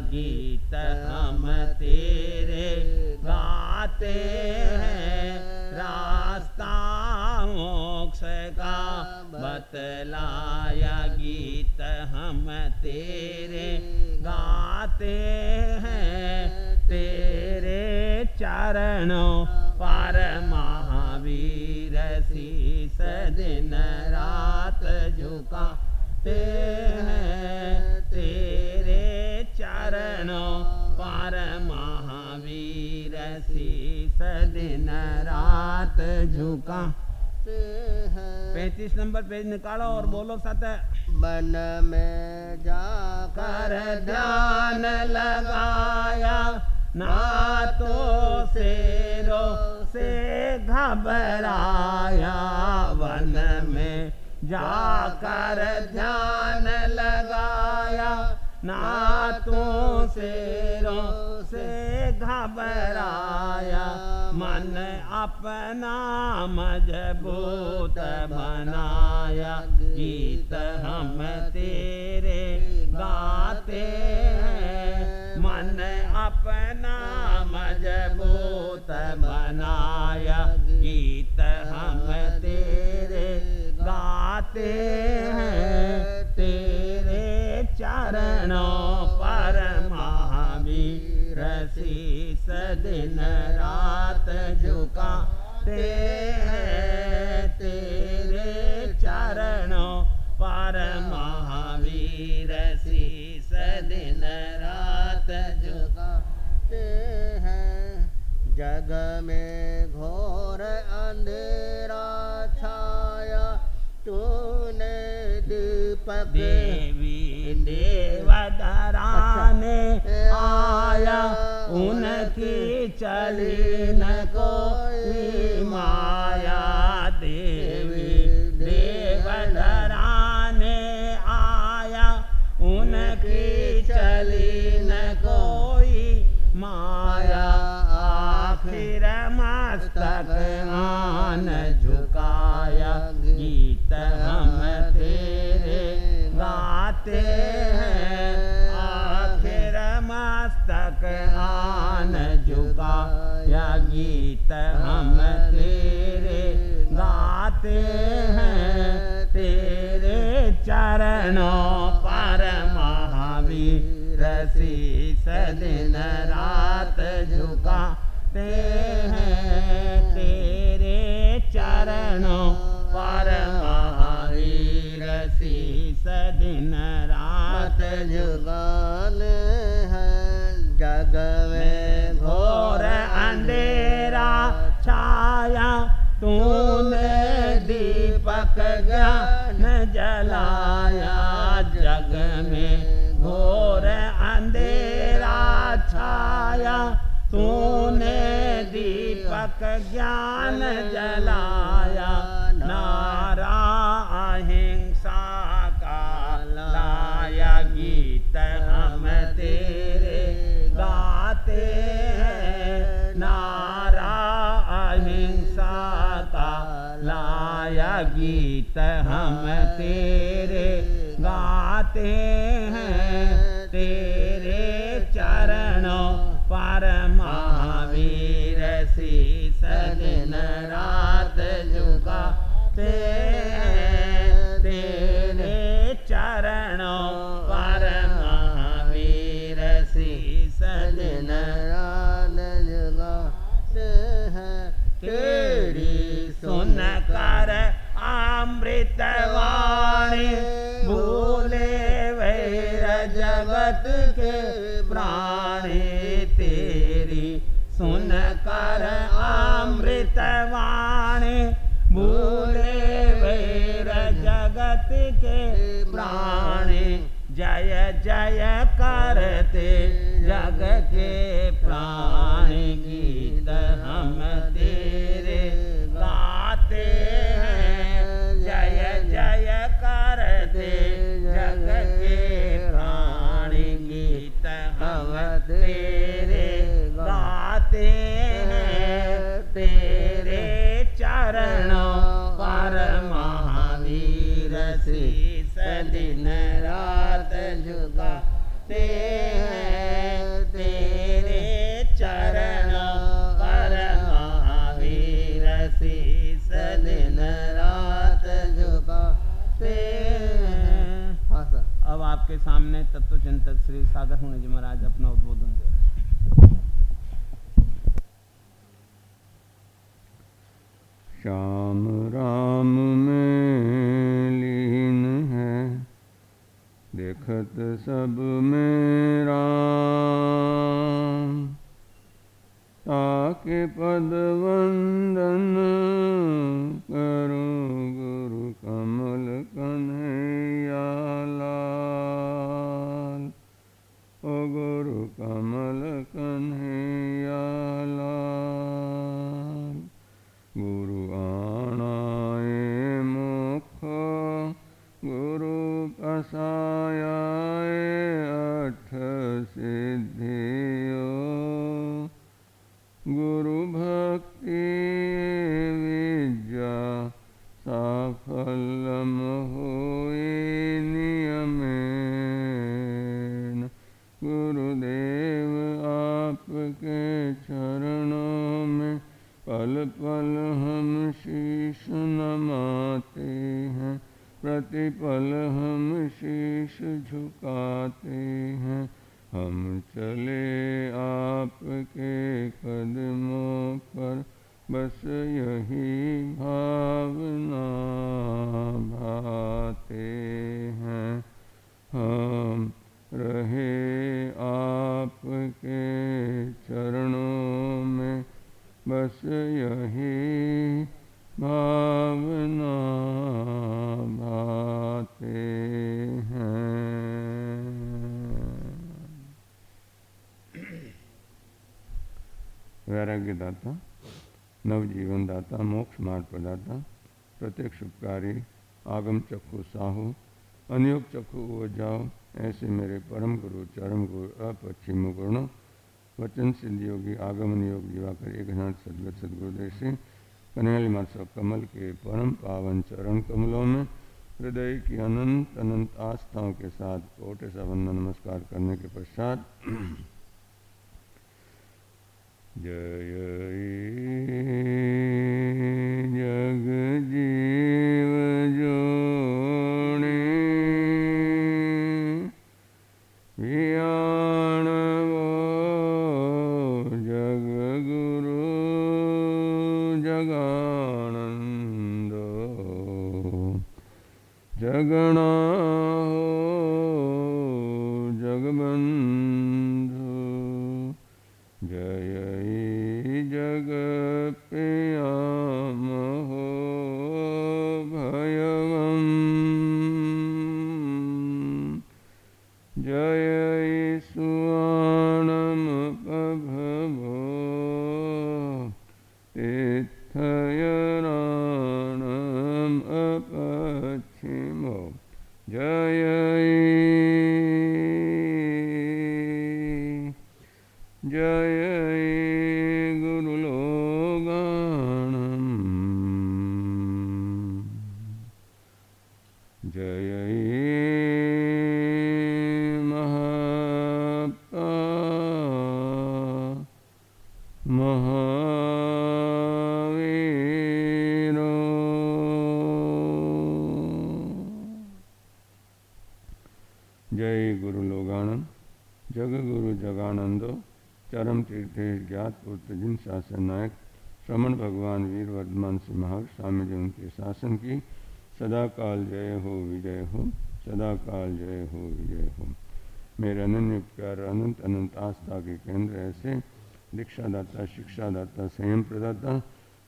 गीत हम तेरे गाते हैं। रास्ता मोक्ष का बतलाया गीत हम तेरे गाते हैं। तेरे चरणों पर महावीर शीस दिन रात झुकाते हैं। तेरे चरणों पर महावीर शीस दिन रात झुकाते हैं। 35 नंबर पेज निकालो और बोलो साथ। मन में जाकर ध्यान लगाया, ना तो शेरों से घबराया। वन में जाकर ध्यान लगाया, ना तो शेरों से घबराया। मन अपना मजबूत बनाया, गीत हम तेरे गाते हैं। मन अपना मजबूत बनाया, गीत हम तेरे गाते हैं। तेरे चरणों पर महावीर शीस दिन रात झुकाते हैं। तेरे चरणों पर महावीर शीस दिन रात झुकाते हैं। जग में घोर अंधेरा छाया, तूने दीपक देवी देवधरा ने आया। उनकी चली न कोई माया, देवी देवधरा ने आया। उनकी चली न कोई माया, आखिर मस्तक आन झुकाया। गीत हम तेरे गाते हैं। आखिर मस्तक आन झुकाया, गीत हम तेरे गाते हैं। तेरे चरणों पर महावीर शीस दिन रात झुकाते हैं। तेरे चरणों पर महावीर शीस दिन रात झुकाने हैं। जग में घोर अंधेरा छाया, तूने दीपक ज्ञान जलाया। जग में घोर अंधेरा छाया, तूने दीपक ज्ञान जलाया। नारा अहिंसा का लाया, गीत हम तेरे गाते हैं। नारा अहिंसा का लाया, गीत हम तेरे गाते हैं। तेरे चरणों पर महावीर शीस दिन रात झुकाते हैं। तेरे चरणों पर महावीर शीस दिन रात झुकाते हैं। तेरी सुन कर अमृत वाणी, भूले वैर जगत के प्राणी। तेरी सुन कर अमृत वाणी, भूले वैर जगत के प्राणी। जय जय करते जग के प्राणी, गीत हम तेरे गाते हैं। जय जय करते जग के प्राणी, गीत हम तेरे गाते हैं। तेरे चरणों पर महावीर शीस दिन रात झुकाते हैं। आपके सामने तत्वचिंतक श्री सागर हुणे जी महाराज अपना उद्बोधन दे रहे हैं। श्याम राम में लीन है, देखत सब में राम। ताके पद वंदन करूं गुरु कमल कन्हैया लाल। ओ गुरु कमल कन्हैया लाल। गुरु आणाए मुख गुरु पसायाए अठ सिद्धियो। गुरु भक्ति विद्या साफल्यम होए नियमेन। गुरुदेव आपके चरणों में पल पल हम शीश नमाते हैं। प्रतिपल हम शीश झुकाते हैं। हम चले आपके कदमों पर, बस यही भावना भाते हैं। हम रहे आपके चरणों में, बस यही भावना भाते हैं। वैराग्य दाता, नवजीवन दाता, मोक्ष मार्ग प्रदाता, प्रत्यक्ष उपकारी, आगम चक्षु साहू, अनियोग चक्षु जाओ, ऐसे मेरे परम गुरु चरम गुरु अपच्छिम गुण वचन सिद्ध योगी आगमन योग दिवाकर एकनाथ सदगत सदगुरुदेव श्री कन्हैया माता कमल के परम पावन चरण कमलों में हृदय की अनंत अनंत आस्थाओं के साथ कोटि सा वंदन नमस्कार करने के पश्चात जय जग जीव जोड़े वियाण वो जग गुरु जगानंदो। जगना हो जगबंधु, जय जग प्रियाम हो भयवम। जय सुआणम प्रभवो तीर्थयराणम अपच्छिमो। जय जय गुरुलोगाणम। जय महाप्ता महावीरो। जय गुरु लोगानंद, जग गुरु जगानंदो। चरम तीर्थेश ज्ञात पुत्र जिन शासन नायक श्रमण भगवान वीर वर्धमान सिंह महावीर स्वामी जी उनके शासन की सदा काल जय हो विजय हो। सदा काल जय हो विजय हो। मेरे अनन्य उपकार अनंत अनंत आस्था के केंद्र ऐसे दीक्षादाता शिक्षादाता संयम प्रदाता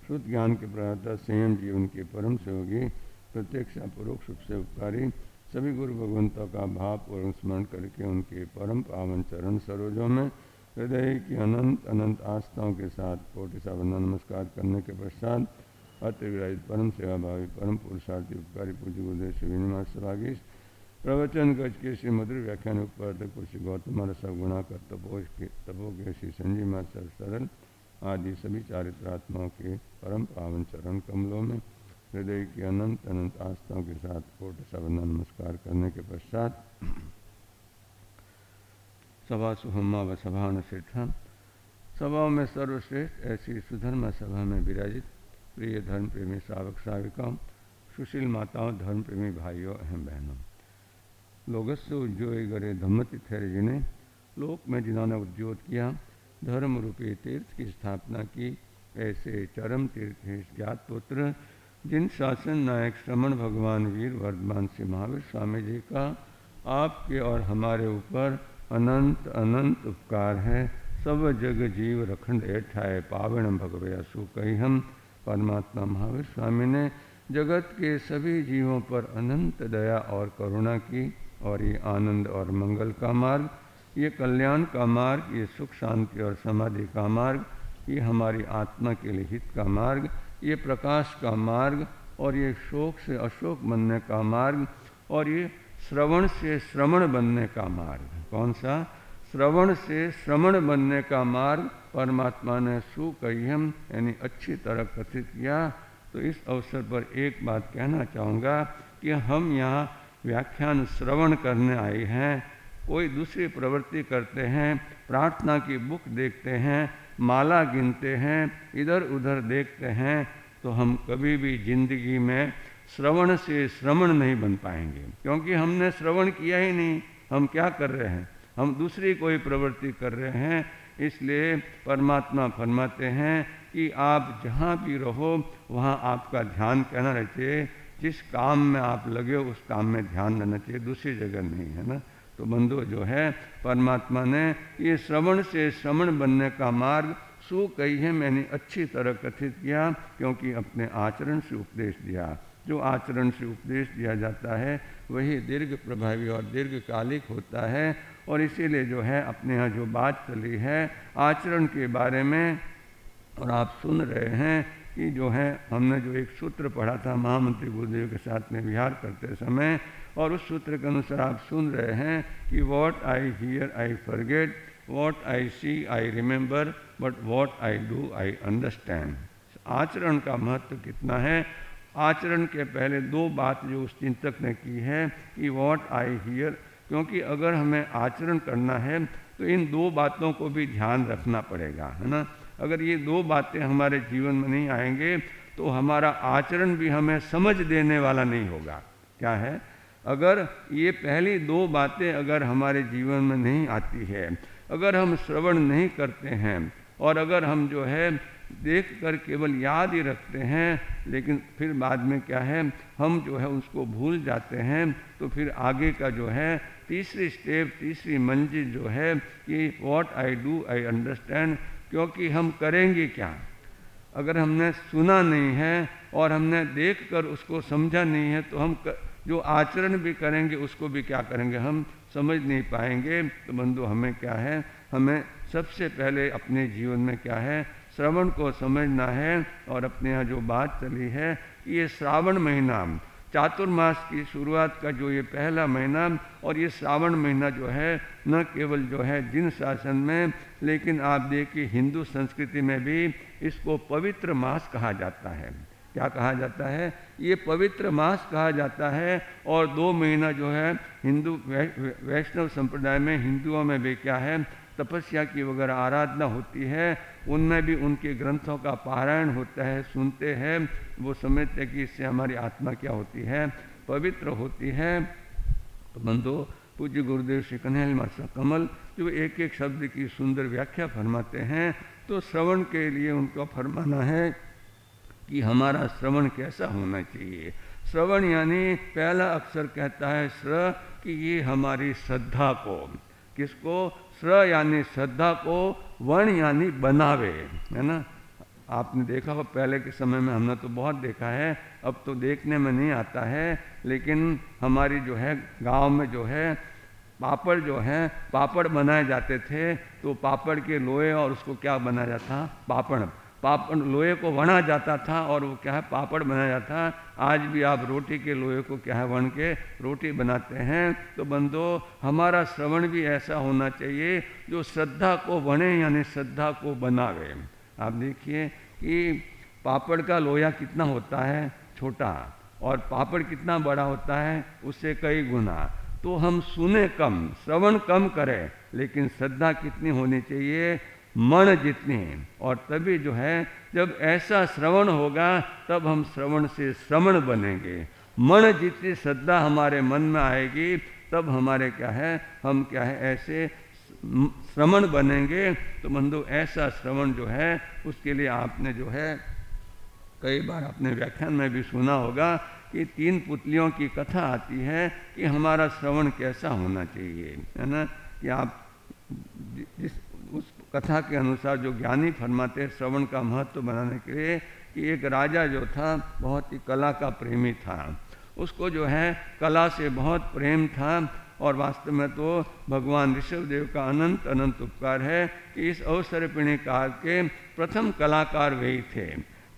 शुद्ध ज्ञान के प्रदाता संयम जीवन के परम सहयोगी प्रत्यक्ष परोक्ष रूप से उपकारी सभी गुरु भगवंतों का भावपूर्वक स्मरण करके उनके परम पावन चरण सरोजों में हृदय की अनंत अनंत आस्थाओं के साथ कोटि सा वंदन नमस्कार करने के पश्चात अति विराजित परम सेवाभावी परम पुरुषार्थी उपकारी पूज्य गुरुदेव श्री विनिमास सभागीश प्रवचन गज के श्री मधुर व्याख्यान उपवर्तक श्री गौतम सब गुणाकर तपो के श्री संजीव मात सरल आदि सभी चारित्रात्माओं के परम पावन चरण कमलों में हृदय की अनंत अनंत आस्थाओं के साथ कोटि सा वंदन नमस्कार करने के पश्चात सभा सुहम्मा व सभा न श्रेष्ठा, सभाओं में सर्वश्रेष्ठ ऐसी सुधर्म सभा में विराजित प्रिय धर्म प्रेमी श्रावक श्राविकाओं, सुशील माताओं, धर्म प्रेमी भाइयों एवं बहनों, लोगस्य उज्जोय गरे धम्मति थेरे जिन्हें लोक में जिन्होंने उद्योत किया, धर्म रूपी तीर्थ की स्थापना की, ऐसे चरम तीर्थेश ज्ञात पुत्र जिन शासन नायक श्रमण भगवान वीर वर्धमान सिंह महावीर स्वामी जी का आपके और हमारे ऊपर अनंत अनंत उपकार है। सब जग जीव रखंड ऐठाए पावन भगवे असु कही हम। परमात्मा महावीर स्वामी ने जगत के सभी जीवों पर अनंत दया और करुणा की, और ये आनंद और मंगल का मार्ग, ये कल्याण का मार्ग, ये सुख शांति और समाधि का मार्ग, ये हमारी आत्मा के लिए हित का मार्ग, ये प्रकाश का मार्ग, और ये शोक से अशोक बनने का मार्ग, और ये श्रवण से श्रमण बनने का मार्ग। कौन सा? श्रवण से श्रमण बनने का मार्ग परमात्मा ने सुकह्यम यानी अच्छी तरह कथित किया। तो इस अवसर पर एक बात कहना चाहूँगा कि हम यहाँ व्याख्यान श्रवण करने आए हैं, कोई दूसरी प्रवृत्ति करते हैं, प्रार्थना की बुक देखते हैं, माला गिनते हैं, इधर उधर देखते हैं, तो हम कभी भी जिंदगी में श्रवण से श्रमण नहीं बन पाएंगे, क्योंकि हमने श्रवण किया ही नहीं। हम क्या कर रहे हैं? हम दूसरी कोई प्रवृत्ति कर रहे हैं। इसलिए परमात्मा फरमाते हैं कि आप जहाँ भी रहो वहाँ आपका ध्यान कहना रहना चाहिए, जिस काम में आप लगे हो उस काम में ध्यान रहना चाहिए, दूसरी जगह नहीं, है ना। तो बंधु जो है परमात्मा ने ये श्रवण से श्रमण बनने का मार्ग सुकह्य मैंने अच्छी तरह कथित किया, क्योंकि अपने आचरण से उपदेश दिया। जो आचरण से उपदेश दिया जाता है वही दीर्घ प्रभावी और दीर्घकालिक होता है। और इसीलिए जो है अपने यहाँ जो बात चली है आचरण के बारे में, और आप सुन रहे हैं कि जो है हमने जो एक सूत्र पढ़ा था महामंत्री गुरुदेव के साथ में विहार करते समय, और उस सूत्र के अनुसार आप सुन रहे हैं कि what I hear I forget, what I see I remember, but what I do I understand. आचरण का महत्व कितना है। आचरण के पहले दो बात जो उस चिंतक ने की है कि वॉट आई हियर, क्योंकि अगर हमें आचरण करना है तो इन दो बातों को भी ध्यान रखना पड़ेगा, है ना। अगर ये दो बातें हमारे जीवन में नहीं आएंगे तो हमारा आचरण भी हमें समझ देने वाला नहीं होगा। क्या है? अगर ये पहली दो बातें अगर हमारे जीवन में नहीं आती है, अगर हम श्रवण नहीं करते हैं, और अगर हम जो है देख कर केवल याद ही रखते हैं, लेकिन फिर बाद में क्या है हम जो है उसको भूल जाते हैं, तो फिर आगे का जो है तीसरी स्टेप, तीसरी मंजिल जो है कि what I do I understand. क्योंकि हम करेंगे क्या अगर हमने सुना नहीं है और हमने देख कर उसको समझा नहीं है, तो हम जो आचरण भी करेंगे उसको भी क्या करेंगे, हम समझ नहीं पाएंगे। तो बंधु हमें क्या है, हमें सबसे पहले अपने जीवन में क्या है श्रवण को समझना है। और अपने यहाँ जो बात चली है कि ये श्रावण महीना चातुर्मास की शुरुआत का जो ये पहला महीना, और ये श्रावण महीना जो है न केवल जो है जिन शासन में, लेकिन आप देखिए हिंदू संस्कृति में भी इसको पवित्र मास कहा जाता है। क्या कहा जाता है? ये पवित्र मास कहा जाता है। और 2 महीना जो है हिंदू वैष्णव संप्रदाय में, हिंदुओं में भी क्या है तपस्या की वगैरह आराधना होती है, उनमें भी उनके ग्रंथों का पारायण होता है, सुनते हैं, वो समझते हैं कि इससे हमारी आत्मा क्या होती है, पवित्र होती है। तो बंधु पूज्य गुरुदेव श्री कन्हैया मास्टर कमल जो एक एक शब्द की सुंदर व्याख्या फरमाते हैं, तो श्रवण के लिए उनका फरमाना है कि हमारा श्रवण कैसा होना चाहिए। श्रवण यानी पहला अक्षर कहता है श्र, कि ये हमारी श्रद्धा को, किसको? श्र यानी श्रद्धा को, वर्ण यानी बनावे, है ना। आपने देखा हो पहले के समय में, हमने तो बहुत देखा है, अब तो देखने में नहीं आता है, लेकिन हमारी जो है गांव में जो है पापड़ जो है पापड़ बनाए जाते थे, तो पापड़ के लोहे और उसको क्या बनाया जाता? पापड़ लोहे को वना जाता था और वो क्या है पापड़ बनाया जाता। आज भी आप रोटी के लोहे को क्या है वन के रोटी बनाते हैं। तो बंदो हमारा श्रवण भी ऐसा होना चाहिए जो श्रद्धा को वने यानी श्रद्धा को बनावे। आप देखिए कि पापड़ का लोया कितना होता है छोटा, और पापड़ कितना बड़ा होता है उससे कई गुना। तो हम सुने कम, श्रवण कम करें, लेकिन श्रद्धा कितनी होनी चाहिए? मन जितनी। और तभी जो है जब ऐसा श्रवण होगा तब हम श्रवण से श्रमण बनेंगे। मन जितनी श्रद्धा हमारे मन में आएगी तब हमारे क्या है, हम क्या है ऐसे श्रवण बनेंगे। तो बंधु ऐसा श्रवण जो है उसके लिए आपने जो है कई बार अपने व्याख्यान में भी सुना होगा कि 3 पुतलियों की कथा आती है कि हमारा श्रवण कैसा होना चाहिए, है ना। कि आप जिस उस कथा के अनुसार जो ज्ञानी फरमाते हैं श्रवण का महत्व बनाने के लिए कि एक राजा जो था बहुत ही कला का प्रेमी था, उसको जो है कला से बहुत प्रेम था। और वास्तव में तो भगवान ऋषभदेव का अनंत अनंत उपकार है कि इस अवसर्पिणी काल के प्रथम कलाकार वही थे।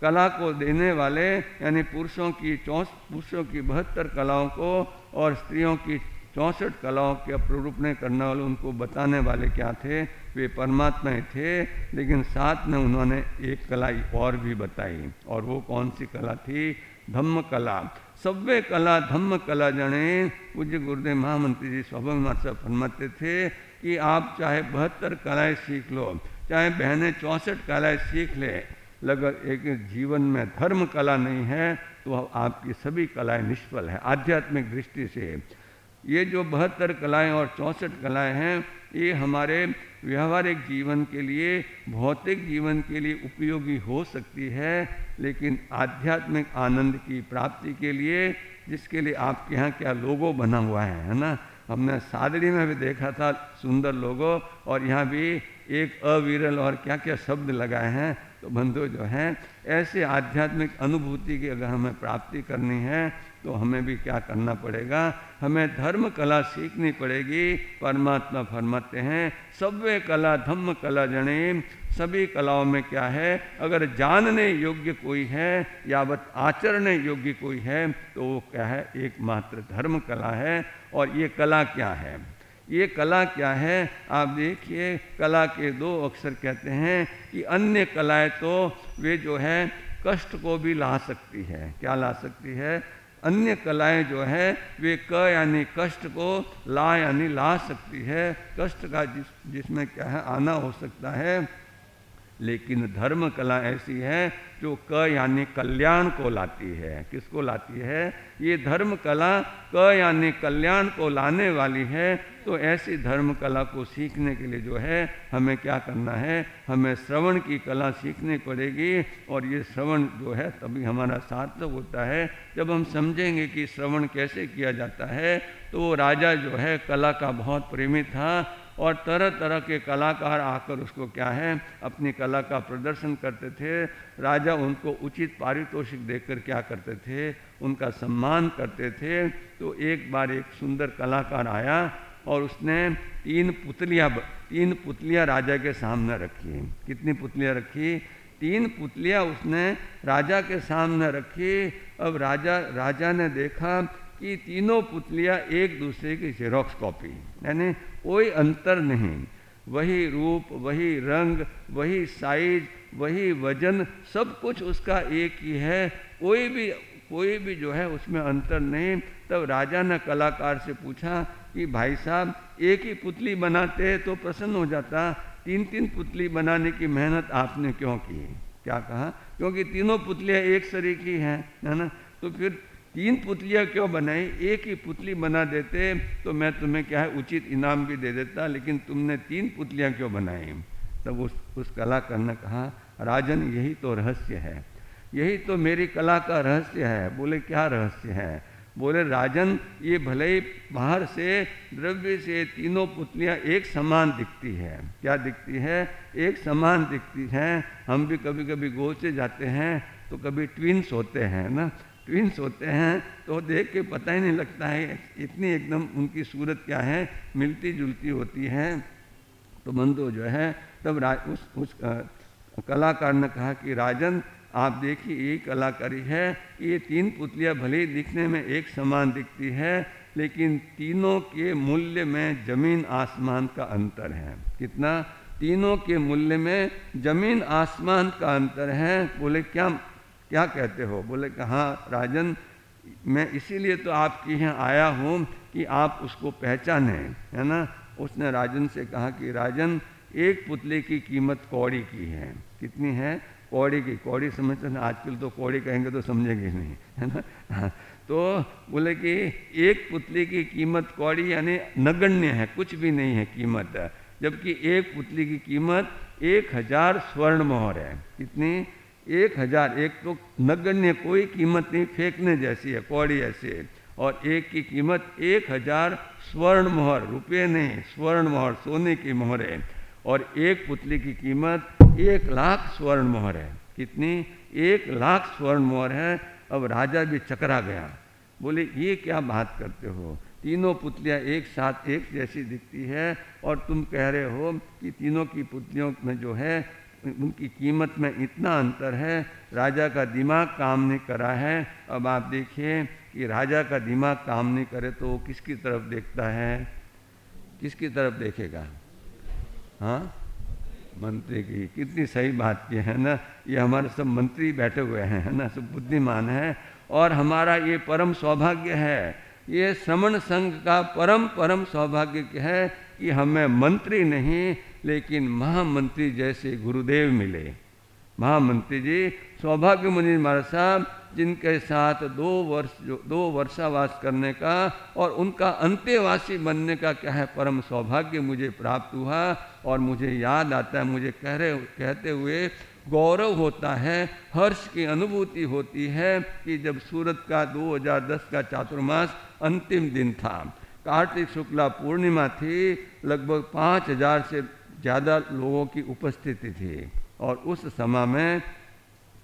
कला को देने वाले यानी पुरुषों की 72 कलाओं को और स्त्रियों की 64 कलाओं के प्ररूपण करने वाले, उनको बताने वाले क्या थे, वे परमात्मा ही थे। लेकिन साथ में उन्होंने एक कला और भी बताई, और वो कौन सी कला थी, धम्म कला। सव्वे कला धम्म कला जने। पूज्य गुरुदेव महामंत्री जी स्वभंग माता फरमाते थे कि आप चाहे 72 कलाएँ सीख लो, चाहे बहनें 64 कलाएँ सीख ले, लगभग एक जीवन में धर्म कला नहीं है तो आपकी सभी कलाएं निष्फल है आध्यात्मिक दृष्टि से। ये जो 72 कलाएं और 64 कलाएं हैं, ये हमारे व्यवहारिक जीवन के लिए, भौतिक जीवन के लिए उपयोगी हो सकती है, लेकिन आध्यात्मिक आनंद की प्राप्ति के लिए, जिसके लिए आपके यहाँ क्या लोगो बना हुआ है ना। हमने सादड़ी में भी देखा था सुंदर लोगो, और यहाँ भी एक अविरल और क्या क्या शब्द लगाए हैं। तो बंधु जो है ऐसे आध्यात्मिक अनुभूति की अगर हमें प्राप्ति करनी है तो हमें भी क्या करना पड़ेगा, हमें धर्म कला सीखनी पड़ेगी। परमात्मा फरमाते हैं सव्वे कला धम्म कला जने। सभी कलाओं में क्या है, अगर जानने योग्य कोई है, यावत आचरणे योग्य कोई है, तो वो क्या है, एकमात्र धर्म कला है। और ये कला क्या है, ये कला क्या है, आप देखिए कला के 2 अक्षर कहते हैं कि अन्य कलाएं तो वे जो है कष्ट को भी ला सकती है। क्या ला सकती है, अन्य कलाएं जो है वे क यानी कष्ट को, ला यानी ला सकती है, कष्ट का जिसमें क्या है आना हो सकता है। लेकिन धर्म कला ऐसी है जो क यानी कल्याण को लाती है। किसको लाती है, ये धर्म कला क यानी कल्याण को लाने वाली है। तो ऐसी धर्म कला को सीखने के लिए जो है हमें क्या करना है, हमें श्रवण की कला सीखनी पड़ेगी। और ये श्रवण जो है तभी हमारा सार्थक होता है जब हम समझेंगे कि श्रवण कैसे किया जाता है। तो वो राजा जो है कला का बहुत प्रेमी था, और तरह तरह के कलाकार आकर उसको क्या है अपनी कला का प्रदर्शन करते थे। राजा उनको उचित पारितोषिक देकर क्या करते थे, उनका सम्मान करते थे। तो एक बार एक सुंदर कलाकार आया और उसने 3 पुतलियाँ राजा के सामने रखी। कितनी पुतलियाँ रखी, 3 पुतलियाँ उसने राजा के सामने रखी। अब राजा ने देखा कि तीनों पुतलियाँ एक दूसरे की जेरोक्स कॉपी, यानी कोई अंतर नहीं, वही रूप, वही रंग, वही साइज, वही वजन, सब कुछ उसका एक ही है, कोई भी जो है उसमें अंतर नहीं। तब राजा ने कलाकार से पूछा कि भाई साहब एक ही पुतली बनाते तो प्रसन्न हो जाता, 3-3 पुतली बनाने की मेहनत आपने क्यों की। क्या कहा, क्योंकि तीनों पुतलियाँ एक सरीकी हैं, है ना। तो फिर 3 पुतलियाँ क्यों बनाई, एक ही पुतली बना देते तो मैं तुम्हें क्या है उचित इनाम भी दे देता, लेकिन तुमने 3 पुतलियाँ क्यों बनाई। तब उस कलाकार ने कहा राजन यही तो रहस्य है, यही तो मेरी कला का रहस्य है। बोले क्या रहस्य है, बोले राजन ये भले ही बाहर से द्रव्य से तीनों पुतलियाँ एक समान दिखती है। क्या दिखती है, एक समान दिखती है। हम भी कभी कभी गो से जाते हैं तो कभी ट्विन्स होते हैं ना, ट्विन्स होते हैं तो देख के पता ही नहीं लगता है, इतनी एकदम उनकी सूरत क्या है मिलती जुलती होती है। तो बंधु जो है तब उस कलाकार ने कहा कि राजन आप देखिए ये कलाकारी है, ये 3 पुतलियाँ भले ही दिखने में एक समान दिखती है, लेकिन तीनों के मूल्य में जमीन आसमान का अंतर है। कितना, तीनों के मूल्य में जमीन आसमान का अंतर है। बोले क्या कहते हो, बोले कि हाँ राजन मैं इसीलिए तो आपके यहाँ आया हूँ कि आप उसको पहचाने, है ना। उसने राजन से कहा कि राजन एक पुतले की कीमत कौड़ी की है। कितनी है, कौड़ी की, कौड़ी समझते हैं आजकल, तो कौड़ी कहेंगे तो समझेंगे नहीं, है ना। हाँ, तो बोले कि एक पुतली की कीमत कौड़ी यानी नगण्य है, कुछ भी नहीं है कीमत, जबकि एक पुतली की कीमत 1000 स्वर्ण मोहर है। कितनी? 1000। एक तो नगण्य, कोई कीमत नहीं, फेंकने जैसी है, कौड़ी ऐसे। और एक की कीमत 1000 स्वर्ण मोहर, रुपये नहीं, स्वर्ण मोहर, सोने की मोहर है। और एक पुतली की कीमत 1,00,000 स्वर्ण मोहर है। कितनी? 1,00,000 स्वर्ण मोहर है। अब राजा भी चकरा गया, बोले ये क्या बात करते हो, तीनों पुतलियाँ एक साथ एक जैसी दिखती है और तुम कह रहे हो कि तीनों की पुतलियों में जो है उनकी कीमत में इतना अंतर है। राजा का दिमाग काम नहीं करा है। अब आप देखिए कि राजा का दिमाग काम नहीं करे तो वो किसकी तरफ देखता है, किसकी तरफ देखेगा? हाँ, मंत्री की। कितनी सही बात की है ना। ये हमारे सब मंत्री बैठे हुए हैं, है ना, सब बुद्धिमान है। और हमारा ये परम सौभाग्य है, ये श्रमण संघ का परम सौभाग्य है कि हमें मंत्री नहीं लेकिन महामंत्री जैसे गुरुदेव मिले। महामंत्री जी सौभाग्य मुनि महाराज साहब, जिनके साथ 2 वर्षावास करने का और उनका अंत्यवासी बनने का क्या है परम सौभाग्य मुझे प्राप्त हुआ। और मुझे याद आता है, मुझे कहते हुए गौरव होता है, हर्ष की अनुभूति होती है कि जब सूरत का 2010 का चातुर्मास अंतिम दिन था, कार्तिक शुक्ला पूर्णिमा थी, लगभग 5000 से ज़्यादा लोगों की उपस्थिति थी। और उस समय में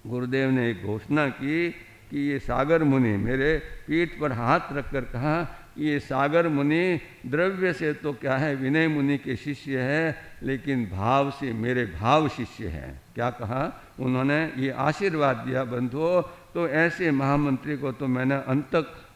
गुरुदेव ने एक घोषणा की कि ये सागर मुनि, मेरे पीठ पर हाथ रखकर कहा कि ये सागर मुनि द्रव्य से तो क्या है विनय मुनि के शिष्य है, लेकिन भाव से मेरे भाव शिष्य हैं। क्या कहा उन्होंने? ये आशीर्वाद दिया बंधुओं। तो ऐसे महामंत्री को तो मैंने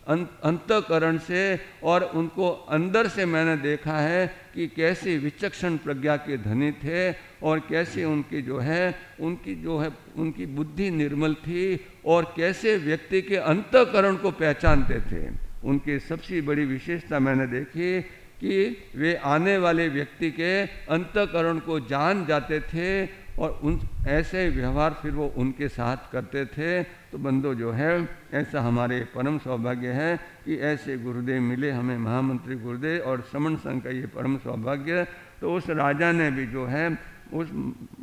अंतःकरण से और उनको अंदर से मैंने देखा है कि कैसे विचक्षण प्रज्ञा के धनी थे और कैसे उनकी जो है उनकी बुद्धि निर्मल थी और कैसे व्यक्ति के अंतःकरण को पहचानते थे। उनकी सबसे बड़ी विशेषता मैंने देखी कि वे आने वाले व्यक्ति के अंतःकरण को जान जाते थे और उन ऐसे व्यवहार फिर वो उनके साथ करते थे। तो बंदो जो है ऐसा हमारे परम सौभाग्य है कि ऐसे गुरुदेव मिले हमें, महामंत्री गुरुदेव, और श्रमण संघ का ये परम सौभाग्य। तो उस राजा ने भी जो है उस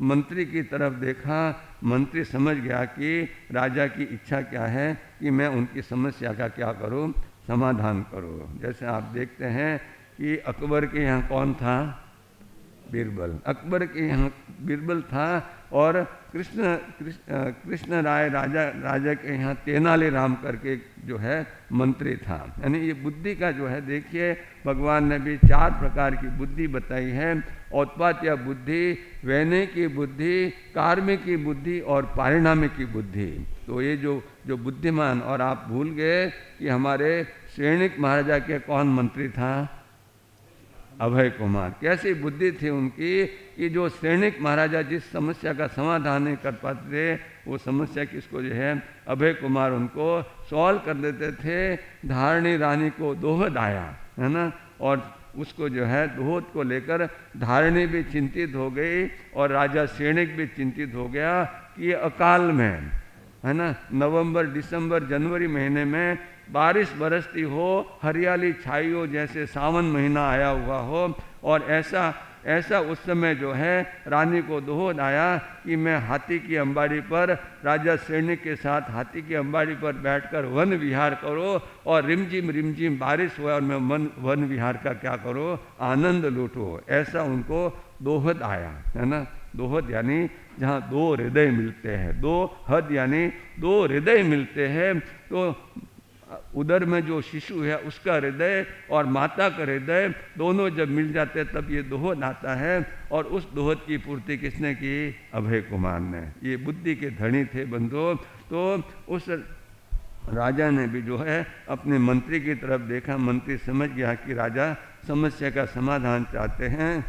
मंत्री की तरफ देखा। मंत्री समझ गया कि राजा की इच्छा क्या है कि मैं उनकी समस्या का क्या करूं, समाधान करूं। जैसे आप देखते हैं कि अकबर के यहाँ कौन था? बीरबल। अकबर के यहाँ बीरबल था और कृष्ण राय राजा के यहाँ तेनालीराम करके जो है मंत्री था। यानी ये बुद्धि का जो है देखिए भगवान ने भी 4 प्रकार की बुद्धि बताई है। औत्पात्य बुद्धि, वैनय की बुद्धि, कार्मिक की बुद्धि और पारिणामिक की बुद्धि। तो ये जो बुद्धिमान, और आप भूल गए कि हमारे सैनिक महाराजा के कौन मंत्री था? अभय कुमार। कैसी बुद्धि थी उनकी कि जो सैनिक महाराजा जिस समस्या का समाधान नहीं कर पाते थे, वो समस्या किसको जो है अभय कुमार उनको सॉल्व कर देते थे। धारणी रानी को दोहद आया, है ना, और उसको जो है दोहद को लेकर धारणी भी चिंतित हो गई और राजा सैनिक भी चिंतित हो गया कि ये अकाल में, है ना, नवंबर, दिसंबर, जनवरी महीने में बारिश बरसती हो, हरियाली छाई हो, जैसे सावन महीना आया हुआ हो, और ऐसा उस समय जो है रानी को दोहद आया कि मैं हाथी की अंबाड़ी पर, राजा सैनिक के साथ हाथी की अंबाड़ी पर बैठकर वन विहार करो और रिमझिम बारिश हुआ और मैं वन विहार का क्या करो, आनंद लूटो। ऐसा उनको दोहद आया, है ना। दोहद यानी जहाँ 2 हृदय मिलते हैं, 2 हद यानी 2 हृदय मिलते हैं। तो उदर में जो शिशु है उसका हृदय और माता का हृदय दोनों जब मिल जाते हैं तब ये दोहद आता है। और उस दोहद की पूर्ति किसने की? अभय कुमार ने। ये बुद्धि के धनी थे बंधु। तो उस राजा ने भी जो है अपने मंत्री की तरफ देखा। मंत्री समझ गया कि राजा समस्या का समाधान चाहते हैं।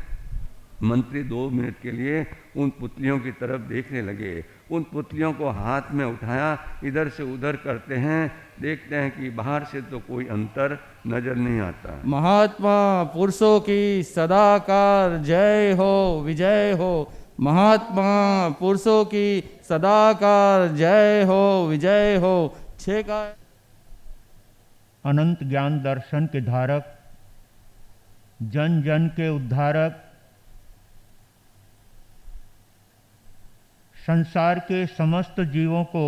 मंत्री 2 मिनट के लिए उन पुतलियों की तरफ देखने लगे। उन पुतलियों को हाथ में उठाया, इधर से उधर करते हैं, देखते हैं कि बाहर से तो कोई अंतर नजर नहीं आता। महात्मा पुरुषों की सदाकार जय हो, विजय हो। महात्मा पुरुषों की सदाकार जय हो विजय हो। छः का अनंत ज्ञान दर्शन के धारक, जन जन के उद्धारक, संसार के समस्त जीवों को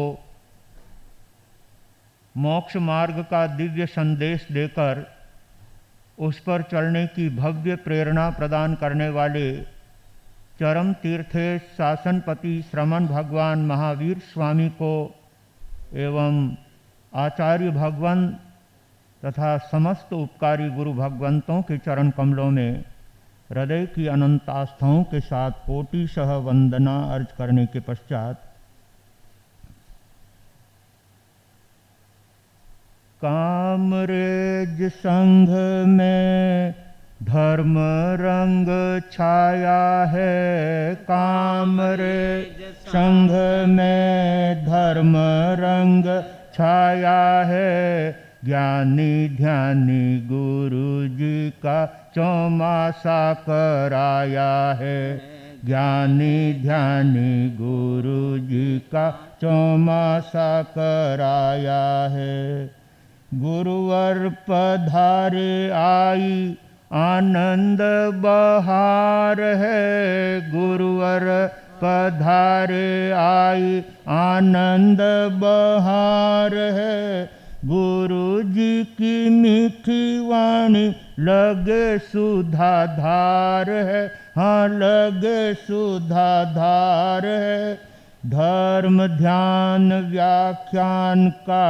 मोक्ष मार्ग का दिव्य संदेश देकर उस पर चलने की भव्य प्रेरणा प्रदान करने वाले चरम तीर्थेश शासनपति श्रमण भगवान महावीर स्वामी को एवं आचार्य भगवान तथा समस्त उपकारी गुरु भगवंतों के चरण कमलों में हृदय की अनंत आस्थाओं के साथ कोटिशः वंदना अर्ज करने के पश्चात कामरेज संघ में धर्म रंग छाया है, कामरेज संघ में धर्म रंग छाया है, ज्ञानी ध्यानी गुरु जी का चौमासा कराया है, ज्ञानी ध्यानी गुरु जी का चौमासा कराया है। गुरुवर पधारे आई आनंद बहार है, गुरुवर पधारे आई आनंद बहार है, गुरु जी की मीठी वाणी लगे सुधा धार है, हाँ लगे सुधा धार है। धर्म ध्यान व्याख्यान का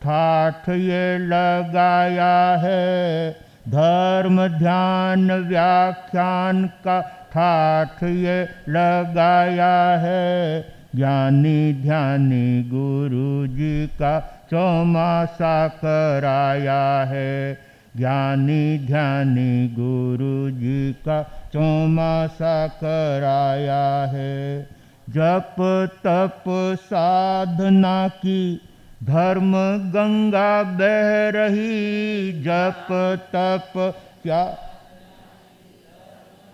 ठाठ ये लगाया है, धर्म ध्यान व्याख्यान का ठाठ ये लगाया है, ज्ञानी ध्यानी गुरु जी का चौमासा कराया है, ज्ञानी ध्यानी गुरु जी का चौमासा कराया है। जप तप साधना की धर्म गंगा बह रही, जप तप क्या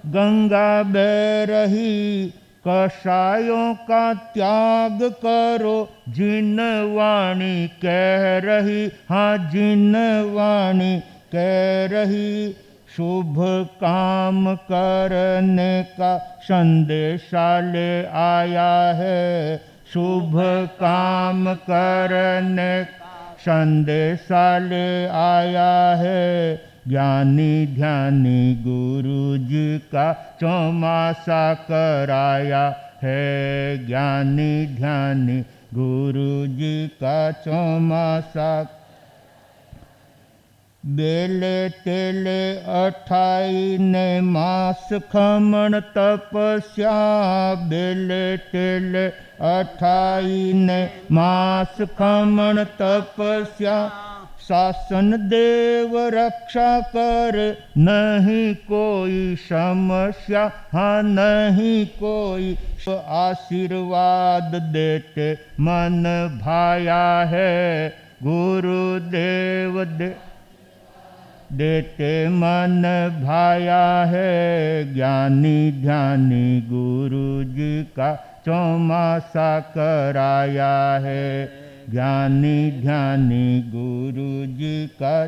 गंगा बह रही, कषायों का त्याग करो जिन वाणी कह रही, हाँ जिन वाणी कह रही, शुभ काम करने का संदेशा ले आया है, शुभ काम करने संदेशा ले आया है, ज्ञानी ध्यानी गुरु जी का चौमासा कराया है, ज्ञानी ध्यानी गुरु जी का चौमासा। बेले तेले 28 ने मास खमण तपस्या, बेले तेले 28 ने मास खमण तपस्या, शासन देव रक्षा कर नहीं कोई समस्या, हाँ नहीं कोई आशीर्वाद देते मन भाया है, गुरुदेव देते मन भाया है, ज्ञानी ध्यानी गुरु जी का चौमासा कराया है, ज्ञानी ध्यानी गुरु जी का।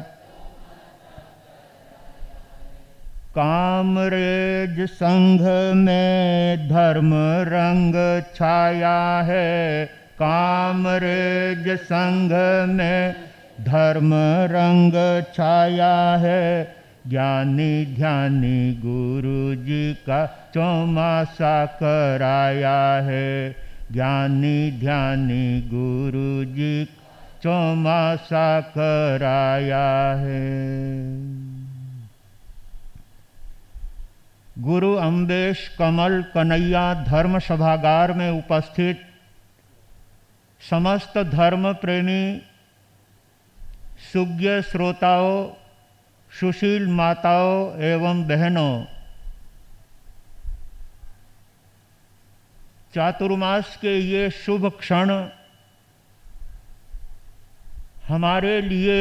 कामरेज संघ में धर्म रंग छाया है, कामरेज संघ में धर्म रंग छाया है, ज्ञानी ध्यानी गुरु जी का चौमासा कराया है, ज्ञानी ध्यानी गुरु जी चौमासा कराया है। गुरु अम्बेश कमल कन्हैया धर्म सभागार में उपस्थित समस्त धर्म प्रेमी सुज्ञ श्रोताओं, सुशील माताओं एवं बहनों, चातुर्मास के ये शुभ क्षण हमारे लिए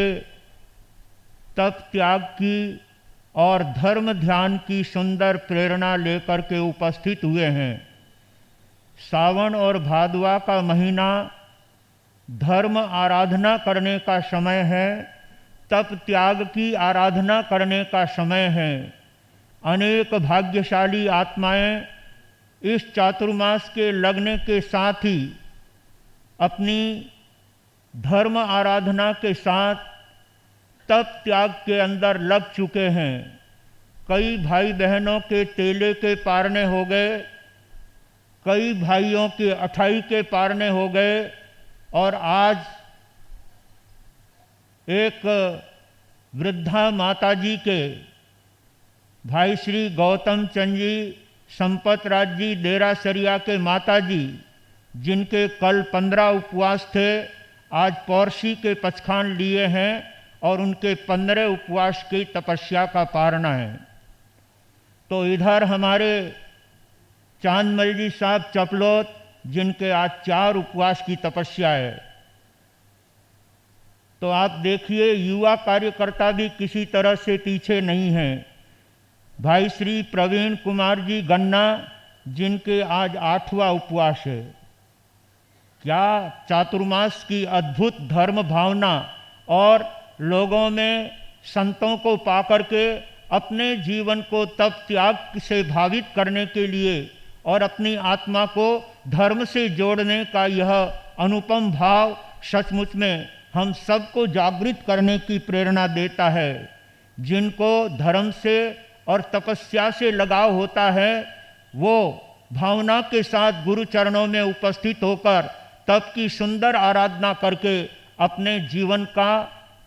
तप त्याग की और धर्म ध्यान की सुंदर प्रेरणा लेकर के उपस्थित हुए हैं। सावन और भादवा का महीना धर्म आराधना करने का समय है, तप त्याग की आराधना करने का समय है। अनेक भाग्यशाली आत्माएं इस चातुर्मास के लगने के साथ ही अपनी धर्म आराधना के साथ तप त्याग के अंदर लग चुके हैं। कई भाई बहनों के तेले के पारने हो गए, कई भाइयों के अठाई के पारने हो गए, और आज एक वृद्धा माताजी के भाई श्री गौतम चंद जी, संपत राज जी डेरासरिया के माताजी, जिनके कल 15 उपवास थे, आज पौर्शी के पचखान लिए हैं और उनके 15 उपवास की तपस्या का पारना है। तो इधर हमारे चांदमल जी साहब चपलोत, जिनके आज 4 उपवास की तपस्या है। तो आप देखिए युवा कार्यकर्ता भी किसी तरह से पीछे नहीं हैं। भाई श्री प्रवीण कुमार जी गन्ना, जिनके आज 8वां उपवास है। क्या चातुर्मास की अद्भुत धर्म भावना और लोगों में संतों को पाकर के अपने जीवन को तप त्याग से भावित करने के लिए और अपनी आत्मा को धर्म से जोड़ने का यह अनुपम भाव सचमुच में हम सबको जागृत करने की प्रेरणा देता है। जिनको धर्म से और तपस्या से लगाव होता है, वो भावना के साथ गुरु चरणों में उपस्थित होकर तप की सुंदर आराधना करके अपने जीवन का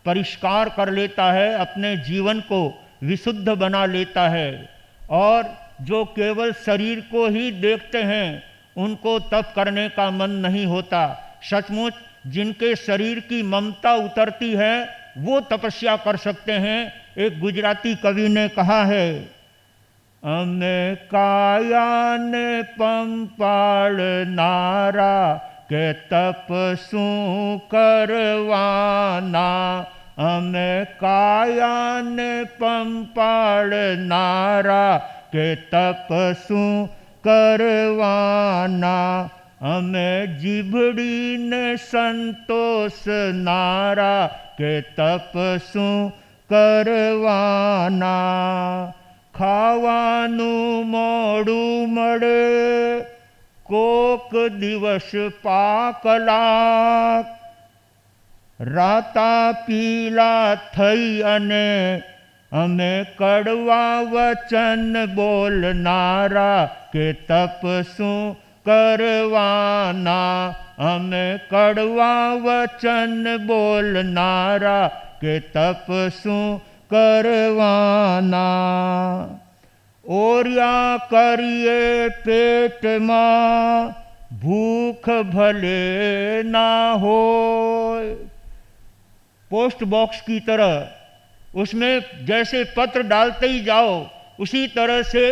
परिष्कार कर लेता है, अपने जीवन को विशुद्ध बना लेता है। और जो केवल शरीर को ही देखते हैं, उनको तप करने का मन नहीं होता। सचमुच जिनके शरीर की ममता उतरती है, वो तपस्या कर सकते हैं। एक गुजराती कवि ने कहा है, अमे कायान पंपाड़ नारा के तपसू करवाना। अमे कायान पंपाड़ नारा के तपसू करवाना। हमें जिभड़ी ने संतोष नारा के तपसू करवाना। खावानू मोड़ू मड़े कोक दिवस पाकला। राता पीला थई अने अमे कड़वा वचन बोलनारा के तपसू करवाना। हमें कड़वा वचन बोलनारा के तपसू करवाना। ओरिया करिए पेट मां भूख भले ना हो। पोस्ट बॉक्स की तरह उसमें जैसे पत्र डालते ही जाओ, उसी तरह से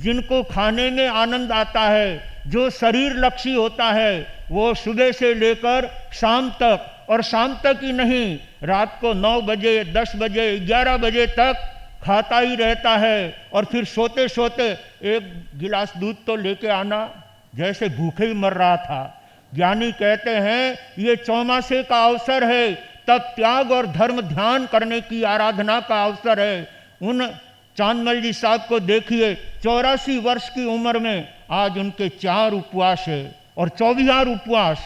जिनको खाने में आनंद आता है, जो शरीर लक्षी होता है, वो सुबह से लेकर शाम तक, और शाम तक ही नहीं, रात को 9 बजे 10 बजे 11 बजे तक खाता ही रहता है। और फिर सोते सोते एक गिलास दूध तो लेके आना, जैसे भूखे ही मर रहा था। ज्ञानी कहते हैं ये चौमासे का अवसर है, तब त्याग और धर्म ध्यान करने की आराधना का अवसर है। उन चांदमल जी साहब को देखिए, 84 वर्ष की उम्र में आज उनके 4 उपवास है। और 24 उपवास,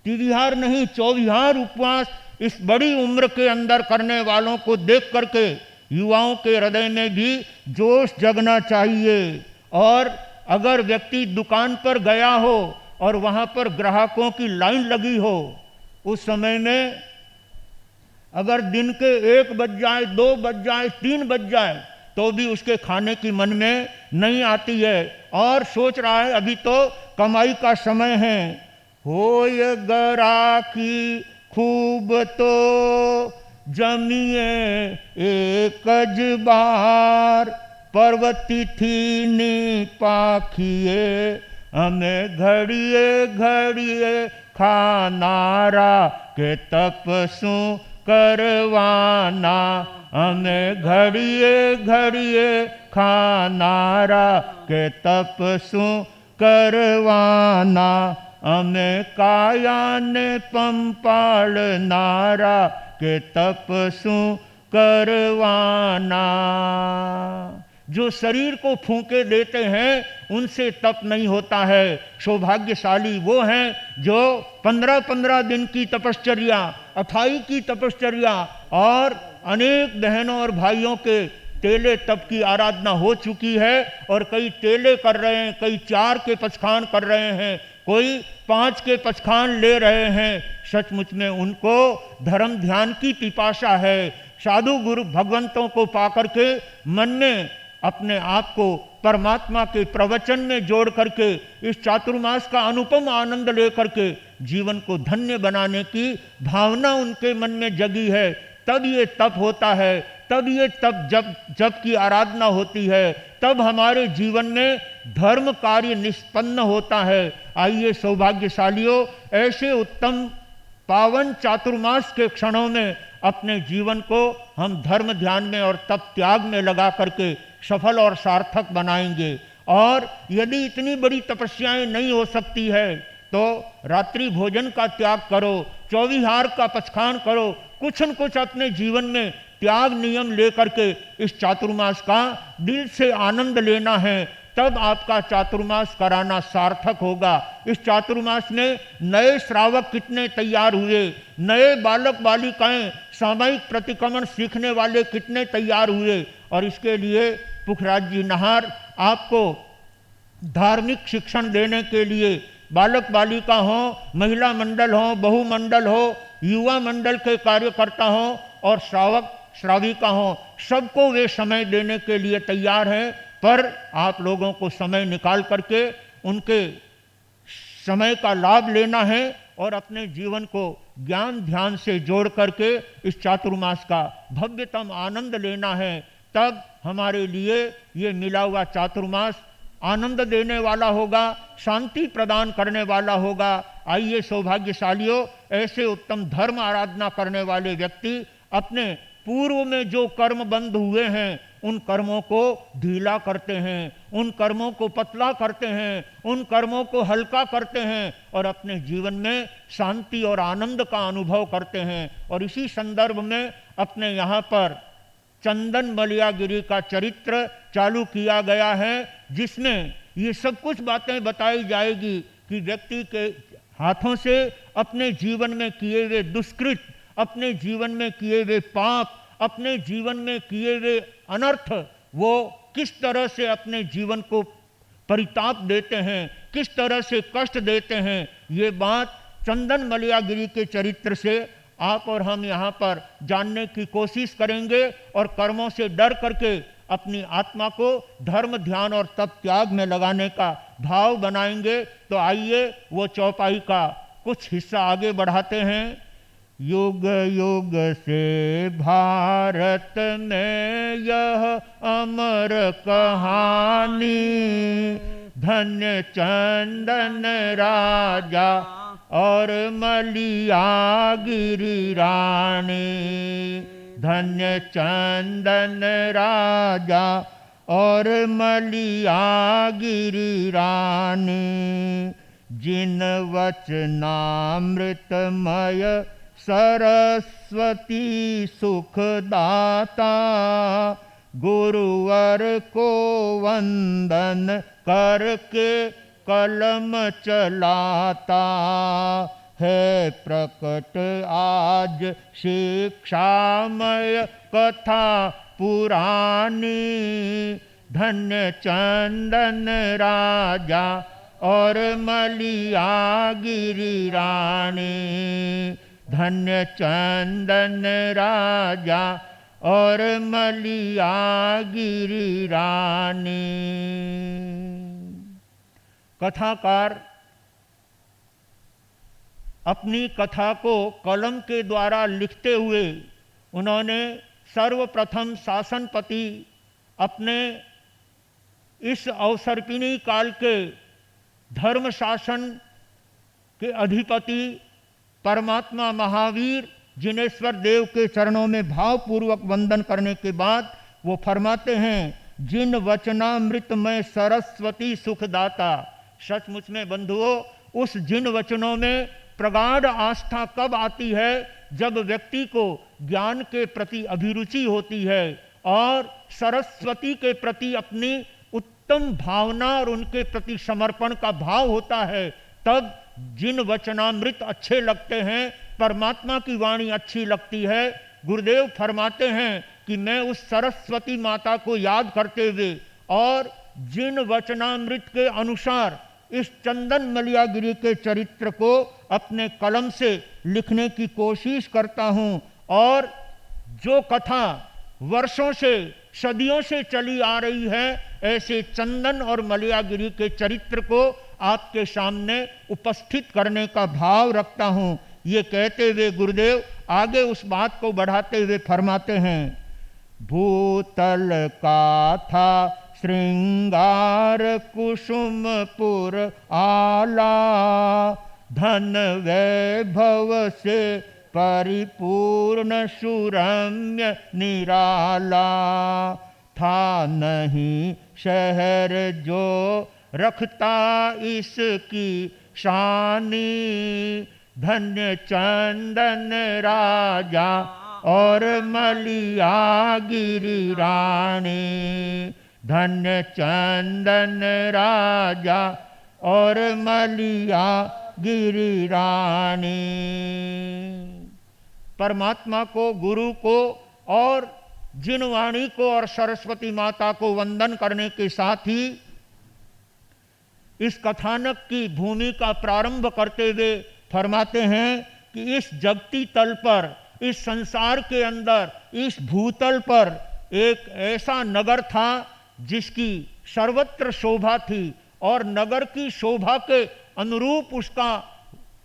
3 नहीं 24 उपवास इस बड़ी उम्र के अंदर करने वालों को देख करके युवाओं के हृदय में भी जोश जगना चाहिए। और अगर व्यक्ति दुकान पर गया हो और वहाँ पर ग्राहकों की लाइन लगी हो, उस समय में अगर दिन के 1 बज जाए, 2 बज जाए, 3 बज जाए, तो भी उसके खाने की मन में नहीं आती है और सोच रहा है अभी तो कमाई का समय है। होय गराकी खूब तो जमिए एक बार। पर्वती थी नी पाखिए हमें घड़िए घड़िए खानारा के तपसू करवाना। हमें घड़िए घड़िए खानारा के तपसू करवाना, अमे काया ने पंपाल नारा के तपसु करवाना। जो शरीर को फूंके देते हैं उनसे तप नहीं होता है। सौभाग्यशाली वो हैं जो 15-15 दिन की तपश्चर्या, 28 की तपश्चर्या और अनेक बहनों और भाइयों के तेले तप की आराधना हो चुकी है, और कई तेले कर रहे हैं, कई 4 के पचखान कर रहे हैं, कोई 5 के पचखान ले रहे हैं। सचमुच में उनको धर्म ध्यान की पिपासा है। साधु गुरु भगवंतों को पाकर के मन में अपने आप को परमात्मा के प्रवचन में जोड़ करके इस चातुर्मास का अनुपम आनंद लेकर के जीवन को धन्य बनाने की भावना उनके मन में जगी है। तब ये तप होता है, तब ये तप जब की आराधना होती है, तब हमारे जीवन में धर्म कार्य निष्पन्न होता है। आइए सौभाग्यशालियों, ऐसे उत्तम पावन चातुर्मास के क्षणों में अपने जीवन को हम धर्म ध्यान में और तप त्याग में लगा करके सफल और सार्थक बनाएंगे। और यदि इतनी बड़ी तपस्याएं नहीं हो सकती है तो रात्रि भोजन का त्याग करो, 24 का पचखान करो, कुछ न कुछ अपने जीवन में त्याग नियम लेकर के इस चातुर्मास का दिल से आनंद लेना है। तब आपका चातुर्मास कराना सार्थक होगा। इस चातुर्मास में नए श्रावक कितने तैयार हुए, नए बालक बालिकाएं सामयिक प्रतिक्रमण सीखने वाले कितने तैयार हुए। और इसके लिए पुखराज जी नाहर आपको धार्मिक शिक्षण देने के लिए बालक बालिका हो, महिला मंडल हो, बहु मंडल हो, युवा मंडल के कार्यकर्ता हो और श्रावक श्राविका हो, सबको वे समय देने के लिए तैयार हैं। पर आप लोगों को समय निकाल करके उनके समय का लाभ लेना है और अपने जीवन को ज्ञान ध्यान से जोड़ करके इस चातुर्मास का भव्यतम आनंद लेना है। तब हमारे लिए ये मिला हुआ चातुर्मास आनंद देने वाला होगा, शांति प्रदान करने वाला होगा। आइए सौभाग्यशालियों, ऐसे उत्तम धर्म आराधना करने वाले व्यक्ति अपने पूर्व में जो कर्म बंध हुए हैं उन कर्मों को ढीला करते हैं, उन कर्मों को पतला करते हैं, उन कर्मों को हल्का करते हैं और अपने जीवन में शांति और आनंद का अनुभव करते हैं। और इसी संदर्भ में अपने यहाँ पर चंदन मलयागिरी का चरित्र चालू किया गया है, जिसमें ये सब कुछ बातें बताई जाएगी कि व्यक्ति के हाथों से अपने जीवन में किए हुए दुष्कृत, अपने जीवन में किए हुए पाप, अपने जीवन में किए हुए अनर्थ, वो किस तरह से अपने जीवन को परिताप देते हैं, किस तरह से कष्ट देते हैं। ये बात चंदन मलयागिरी के चरित्र से आप और हम यहाँ पर जानने की कोशिश करेंगे और कर्मों से डर करके अपनी आत्मा को धर्म ध्यान और तप त्याग में लगाने का भाव बनाएंगे। तो आइए वो चौपाई का कुछ हिस्सा आगे बढ़ाते हैं। युग युग से भारत में यह अमर कहानी, धन्य चंदन राजा और मलयागिरी रानी, धन्य चंदन राजा और मलयागिरी रानी, जिन वचनामृतमय सरस्वती सुखदाता, गुरुवर को वंदन करके कलम चलाता है प्रकट आज शिक्षामय कथा पुरानी, धन्य चंदन राजा और मलयागिरी रानी, धन्य चंदन राजा और मलयागिरी रानी। कथाकार अपनी कथा को कलम के द्वारा लिखते हुए उन्होंने सर्वप्रथम शासनपति, अपने इस अवसर्पिणी काल के धर्म शासन के अधिपति परमात्मा महावीर जिनेश्वर देव के चरणों में भावपूर्वक वंदन करने के बाद वो फरमाते हैं, जिन वचनामृत में सरस्वती सुखदाता, सचमुच में बंधुओं, उस जिन वचनों में प्रगाढ़ आस्था कब आती है? जब व्यक्ति को ज्ञान के प्रति अभिरुचि होती है और सरस्वती के प्रति अपनी उत्तम भावना और उनके प्रति समर्पण का भाव होता है, तब जिन वचनामृत अच्छे लगते हैं, परमात्मा की वाणी अच्छी लगती है। गुरुदेव फरमाते हैं कि मैं उस सरस्वती माता को याद करते हुए और जिन वचनामृत के अनुसार इस चंदन मलियागिरी के चरित्र को अपने कलम से लिखने की कोशिश करता हूं, और जो कथा वर्षों से सदियों से चली आ रही है, ऐसे चंदन और मलियागिरी के चरित्र को आपके सामने उपस्थित करने का भाव रखता हूं। ये कहते हुए गुरुदेव आगे उस बात को बढ़ाते हुए फरमाते हैं, भूतल का था श्रृंगार कुसुमपुर आला, धन वैभव से परिपूर्ण सुरम्य निराला, था नहीं शहर जो रखता इसकी शानी, धन्य चंदन राजा और मलियागिरी रानी, धन्य चंदन राजा और मलियागिरी रानी। परमात्मा को, गुरु को और जिनवाणी को और सरस्वती माता को वंदन करने के साथ ही इस कथानक की भूमि का प्रारंभ करते हुए फरमाते हैं कि इस जगती तल पर, इस संसार के अंदर, इस भूतल पर एक ऐसा नगर था जिसकी सर्वत्र शोभा थी, और नगर की शोभा के अनुरूप उसका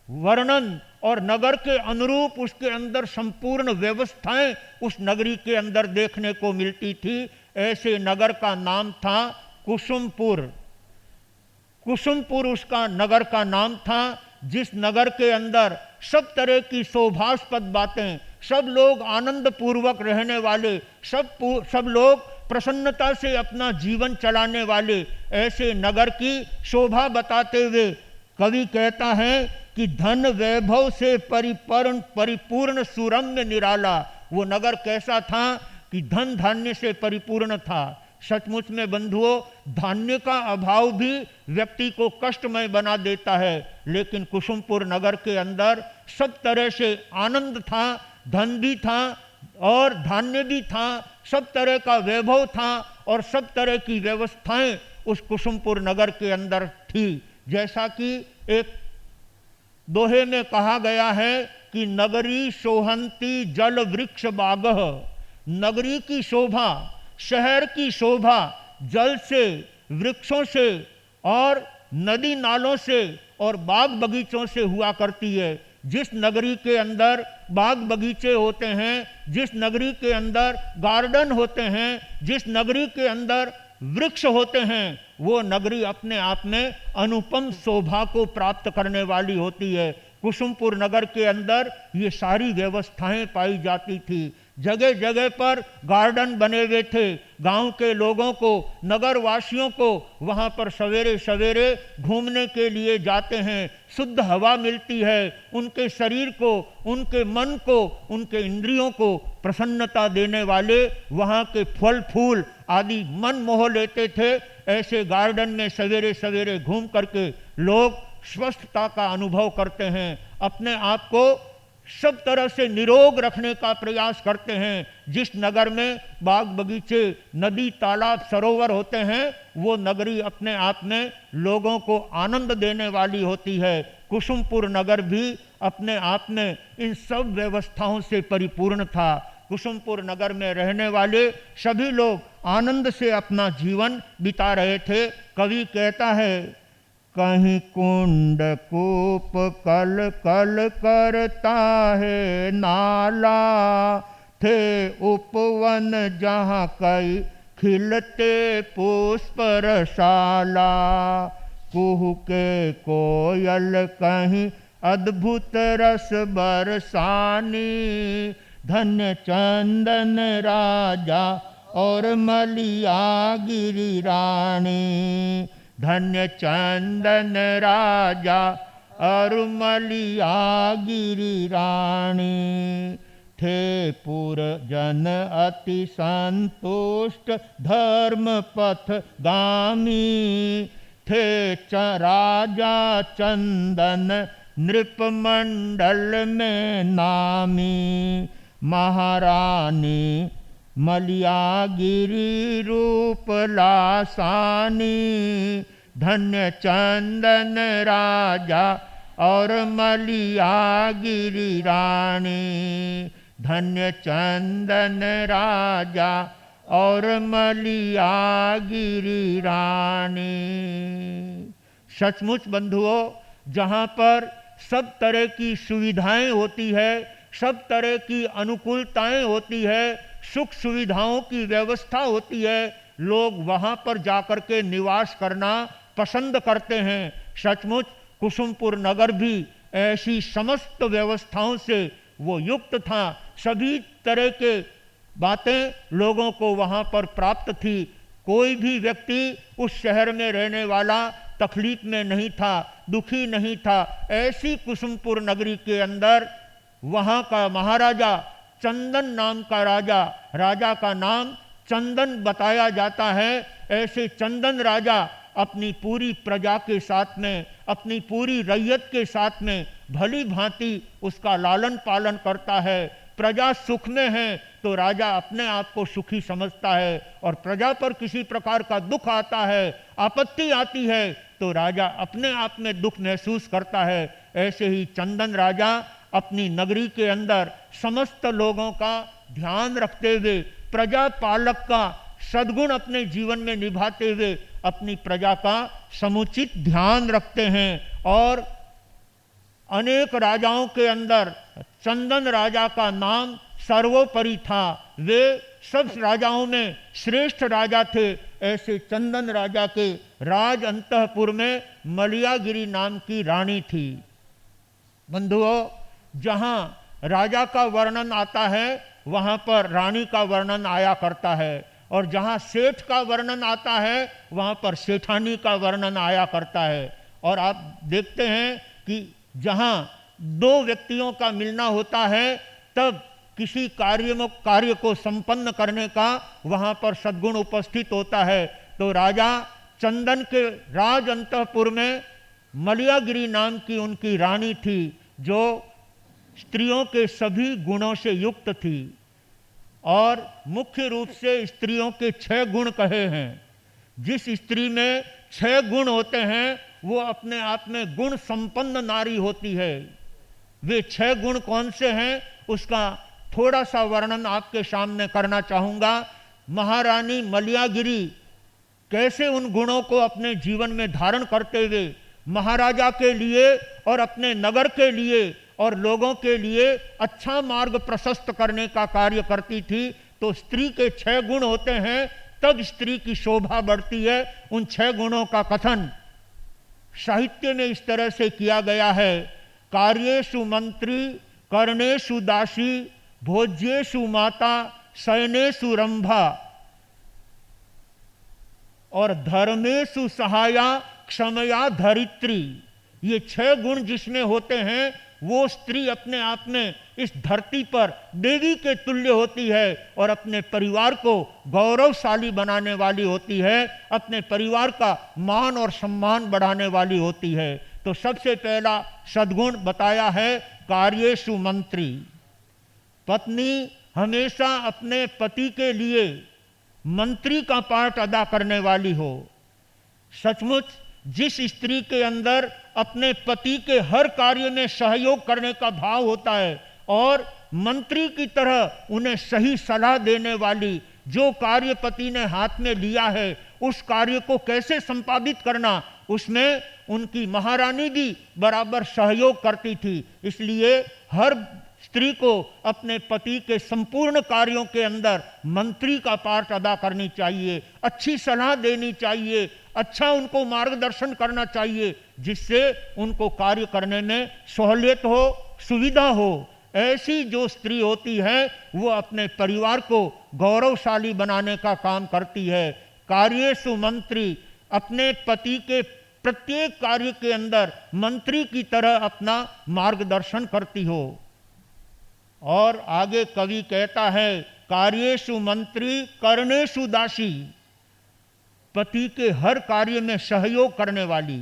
वर्णन और नगर के अनुरूप उसके अंदर संपूर्ण व्यवस्थाएं उस नगरी के अंदर देखने को मिलती थी। ऐसे नगर का नाम था कुसुमपुर। कुसुमपुर उसका नगर का नाम था, जिस नगर के अंदर सब तरह की शोभास्पद बातें, सब लोग आनंद पूर्वक रहने वाले, सब लोग प्रसन्नता से अपना जीवन चलाने वाले, ऐसे नगर की शोभा बताते हुए कवि कहता है कि धन वैभव से परिपूर्ण सुरम्य निराला। वो नगर कैसा था कि धन धान्य से परिपूर्ण था। सचमुच में बंधुओं, धान्य का अभाव भी व्यक्ति को कष्टमय बना देता है, लेकिन कुसुमपुर नगर के अंदर सब तरह से आनंद था, धन भी था और धान्य भी था, सब तरह का वैभव था और सब तरह की व्यवस्थाएं उस कुसुमपुर नगर के अंदर थी। जैसा कि एक दोहे में कहा गया है कि नगरी शोहंती जल वृक्ष बागह, नगरी की शोभा, शहर की शोभा जल से, वृक्षों से और नदी नालों से और बाग बगीचों से हुआ करती है। जिस नगरी के अंदर बाग बगीचे होते हैं, जिस नगरी के अंदर गार्डन होते हैं, जिस नगरी के अंदर वृक्ष होते हैं, वो नगरी अपने आप में अनुपम शोभा को प्राप्त करने वाली होती है। कुसुमपुर नगर के अंदर ये सारी व्यवस्थाएं पाई जाती थी। जगह जगह पर गार्डन बने हुए थे। गांव के लोगों को, नगर वासियों को वहां पर सवेरे सवेरे घूमने के लिए जाते हैं, शुद्ध हवा मिलती है, उनके शरीर को, उनके मन को, उनके इंद्रियों को प्रसन्नता देने वाले वहां के फल फूल आदि मन मोह लेते थे। ऐसे गार्डन में सवेरे सवेरे घूम करके लोग स्वस्थता का अनुभव करते हैं, अपने आप को सब तरह से निरोग रखने का प्रयास करते हैं। जिस नगर में बाग बगीचे, नदी, तालाब, सरोवर होते हैं, वो नगरी अपने आप में लोगों को आनंद देने वाली होती है। कुसुमपुर नगर भी अपने आप में इन सब व्यवस्थाओं से परिपूर्ण था। कुसुमपुर नगर में रहने वाले सभी लोग आनंद से अपना जीवन बिता रहे थे। कवि कहता है, कहीं कुंड कूप कल कल करता है नाला, थे उपवन जहाँ कई खिलते पुष्प रसाला, कुहू के कोयल कहीं अद्भुत रस बरसानी, धन्य चंदन राजा और मलियागिरी रानी, धन्य चंदन राजा और मलिया गिरी रानी। थे पुर जन अति संतुष्ट धर्म पथ गामी। थे राजा चंदन नृपमंडल में नामी। महारानी मलियागिरी रूप लासानी। धन्य चंदन राजा और मलियागिरी रानी। धन्य चंदन राजा और मलियागिरी रानी। सचमुच बंधुओं, जहाँ पर सब तरह की सुविधाएं होती है, सब तरह की अनुकूलताएं होती है, सुख सुविधाओं की व्यवस्था होती है, लोग वहाँ पर जाकर के निवास करना पसंद करते हैं। सचमुच कुसुमपुर नगर भी ऐसी समस्त व्यवस्थाओं से वो युक्त था। सभी तरह के बातें लोगों को वहाँ पर प्राप्त थी। कोई भी व्यक्ति उस शहर में रहने वाला तकलीफ में नहीं था, दुखी नहीं था। ऐसी कुसुमपुर नगरी के अंदर वहाँ का महाराजा चंदन नाम का राजा का नाम चंदन बताया जाता है। ऐसे चंदन राजा अपनी पूरी प्रजा के साथ में, अपनी पूरी रैयत के साथ में भली भांति उसका लालन पालन करता है। प्रजा सुख में है तो राजा अपने आप को सुखी समझता है, और प्रजा पर किसी प्रकार का दुख आता है, आपत्ति आती है, तो राजा अपने आप में दुख महसूस करता है। ऐसे ही चंदन राजा अपनी नगरी के अंदर समस्त लोगों का ध्यान रखते हुए, प्रजा पालक का सद्गुण अपने जीवन में निभाते हुए अपनी प्रजा का समुचित ध्यान रखते हैं। और अनेक राजाओं के अंदर चंदन राजा का नाम सर्वोपरि था। वे सब राजाओं में श्रेष्ठ राजा थे। ऐसे चंदन राजा के राज अंतःपुर में मलियागिरी नाम की रानी थी। बंधुओं, जहाँ राजा का वर्णन आता है वहाँ पर रानी का वर्णन आया करता है, और जहाँ सेठ का वर्णन आता है वहाँ पर सेठानी का वर्णन आया करता है। और आप देखते हैं कि जहाँ दो व्यक्तियों का मिलना होता है तब किसी कार्य को संपन्न करने का वहाँ पर सद्गुण उपस्थित होता है। तो राजा चंदन के राज अंतःपुर में मलियागिरी नाम की उनकी रानी थी, जो स्त्रियों के सभी गुणों से युक्त थी। और मुख्य रूप से स्त्रियों के 6 गुण कहे हैं। जिस स्त्री में 6 गुण होते हैं वो अपने आप में गुण संपन्न नारी होती है। वे 6 गुण कौन से हैं उसका थोड़ा सा वर्णन आपके सामने करना चाहूँगा। महारानी मलियागिरी कैसे उन गुणों को अपने जीवन में धारण करते हुए महाराजा के लिए और अपने नगर के लिए और लोगों के लिए अच्छा मार्ग प्रशस्त करने का कार्य करती थी। तो स्त्री के 6 गुण होते हैं, तब स्त्री की शोभा बढ़ती है। उन 6 गुणों का कथन साहित्य में इस तरह से किया गया है। कार्येषु मंत्री, कर्णेषु दासी, भोज्येषु माता, शयनेषु रंभा, और धर्मेषु सहाया, क्षमया धरित्री। ये 6 गुण जिसमें होते हैं वो स्त्री अपने आप में इस धरती पर देवी के तुल्य होती है और अपने परिवार को गौरवशाली बनाने वाली होती है, अपने परिवार का मान और सम्मान बढ़ाने वाली होती है। तो सबसे पहला सद्गुण बताया है कार्येषु मंत्री। पत्नी हमेशा अपने पति के लिए मंत्री का पार्ट अदा करने वाली हो। सचमुच जिस स्त्री के अंदर अपने पति के हर कार्य में सहयोग करने का भाव होता है और मंत्री की तरह उन्हें सही सलाह देने वाली, जो कार्य पति ने हाथ में लिया है उस कार्य को कैसे संपादित करना, उसमें उनकी महारानी भी बराबर सहयोग करती थी। इसलिए हर स्त्री को अपने पति के संपूर्ण कार्यों के अंदर मंत्री का पार्ट अदा करनी चाहिए, अच्छी सलाह देनी चाहिए, अच्छा उनको मार्गदर्शन करना चाहिए, जिससे उनको कार्य करने में सहूलियत हो, सुविधा हो। ऐसी जो स्त्री होती है वो अपने परिवार को गौरवशाली बनाने का काम करती है। कार्येषु मंत्री, अपने पति के प्रत्येक कार्य के अंदर मंत्री की तरह अपना मार्गदर्शन करती हो। और आगे कवि कहता है, कार्येषु मंत्री कर्णेषु दासी, पति के हर कार्य में सहयोग करने वाली।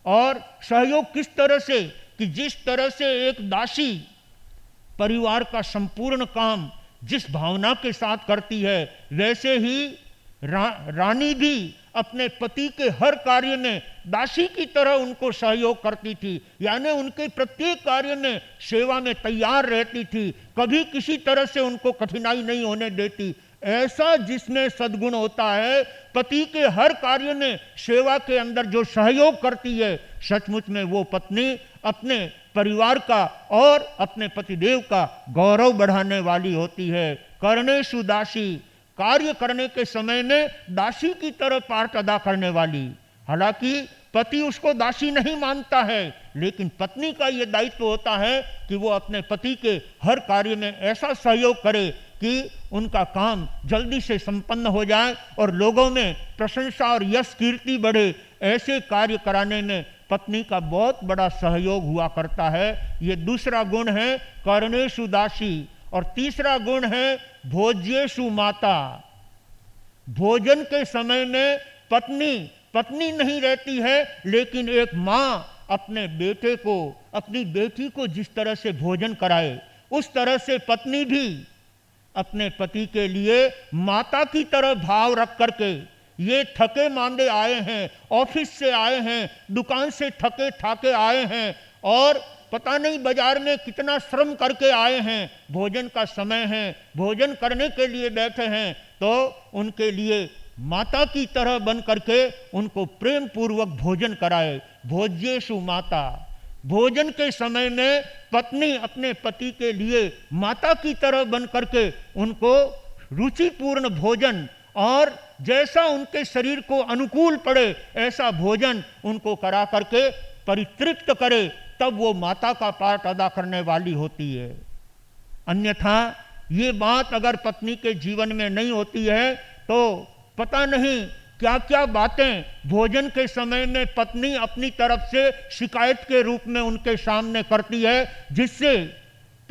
और सहयोग किस तरह से कि जिस तरह से एक दासी परिवार का संपूर्ण काम जिस भावना के साथ करती है, वैसे ही रानी भी अपने पति के हर कार्य में दासी की तरह उनको सहयोग करती थी, यानी उनके प्रत्येक कार्य में सेवा में तैयार रहती थी, कभी किसी तरह से उनको कठिनाई नहीं होने देती। ऐसा जिसमें सद्गुण होता है, पति के हर कार्य में सेवा के अंदर जो सहयोग करती है, सचमुच में वो पत्नी अपने परिवार का और अपने पतिदेव का गौरव बढ़ाने वाली होती है। कर्णेषु दासी, कार्य करने के समय में दासी की तरह पार्ट अदा करने वाली। हालांकि पति उसको दासी नहीं मानता है, लेकिन पत्नी का यह दायित्व होता है कि वो अपने पति के हर कार्य में ऐसा सहयोग करे कि उनका काम जल्दी से संपन्न हो जाए और लोगों में प्रशंसा और यश कीर्ति बढ़े। ऐसे कार्य कराने में पत्नी का बहुत बड़ा सहयोग हुआ करता है। ये दूसरा गुण है कर्णेषु दासी। और तीसरा गुण है भोज्येषु माता। भोजन के समय में पत्नी नहीं रहती है, लेकिन एक माँ अपने बेटे को, अपनी बेटी को जिस तरह से भोजन कराए, उस तरह से पत्नी भी अपने पति के लिए माता की तरह भाव रख करके, ये थके मांदे आए हैं, ऑफिस से आए हैं, दुकान से थके ठाके आए हैं और पता नहीं बाजार में कितना श्रम करके आए हैं, भोजन का समय है, भोजन करने के लिए बैठे हैं, तो उनके लिए माता की तरह बन करके उनको प्रेम पूर्वक भोजन कराए। भोज्येषु माता, भोजन के समय में पत्नी अपने पति के लिए माता की तरह बन करके उनको रुचिपूर्ण भोजन और जैसा उनके शरीर को अनुकूल पड़े ऐसा भोजन उनको करा करके परितृप्त करे, तब वो माता का पार्ट अदा करने वाली होती है। अन्यथा ये बात अगर पत्नी के जीवन में नहीं होती है तो पता नहीं क्या क्या बातें भोजन के समय में पत्नी अपनी तरफ से शिकायत के रूप में उनके सामने करती है, जिससे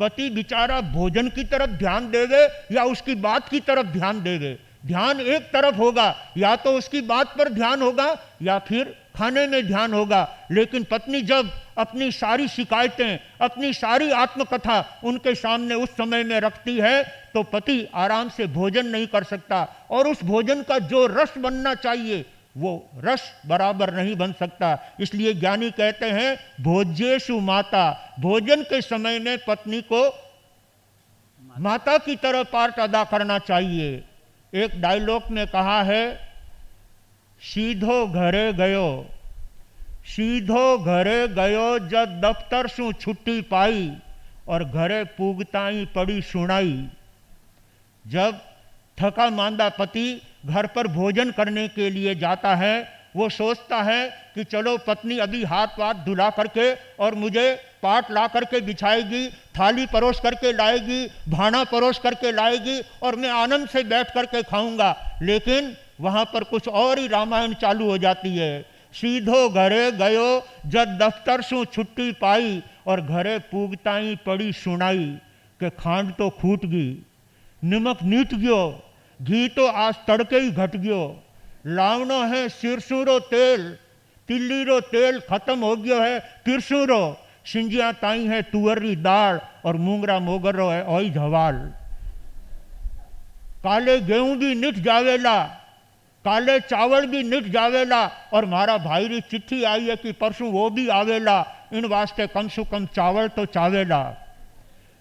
पति बेचारा भोजन की तरफ ध्यान देवे या उसकी बात की तरफ ध्यान देवे। ध्यान एक तरफ होगा, या तो उसकी बात पर ध्यान होगा या फिर खाने में ध्यान होगा। लेकिन पत्नी जब अपनी सारी शिकायतें, अपनी सारी आत्मकथा उनके सामने उस समय में रखती है तो पति आराम से भोजन नहीं कर सकता और उस भोजन का जो रस बनना चाहिए वो रस बराबर नहीं बन सकता। इसलिए ज्ञानी कहते हैं भोज्येषु माता, भोजन के समय में पत्नी को माता की तरह पार्ट अदा करना चाहिए। एक डायलॉग में कहा है, सीधो घरे गयो, सीधो घरे गयो जब दफ्तर सु छुट्टी पाई और घरे पूगताई पड़ी सुनाई। जब थका मांदा पति घर पर भोजन करने के लिए जाता है, वो सोचता है कि चलो पत्नी अभी हाथ वाथ धुला करके और मुझे पाट ला करके बिछाएगी, थाली परोस करके लाएगी, भाना परोस करके लाएगी और मैं आनंद से बैठ करके खाऊंगा। लेकिन वहां पर कुछ और ही रामायण चालू हो जाती है। सीधो घरे गयो जब दफ्तर सु छुट्टी पाई और घरे पूगताई पड़ी सुनाई के खांड तो खूट गई, नमक नीट गयो, घी तो आज तड़के ही घट गयो, लावनो है सिरसूरो तेल, तिल्लीरो तेल खत्म हो गयो है तिरसूरो, सिंजिया ताई है तुअर री दाल और मूंगरा मोगरो है ओई झवाल। काले गेहूं भी निठ जावेला, काले चावल भी निठ जावेला और मारा भाई री चिट्ठी आई है कि परसों वो भी आवेला, इन वास्ते कम से कम चावल तो चावेला।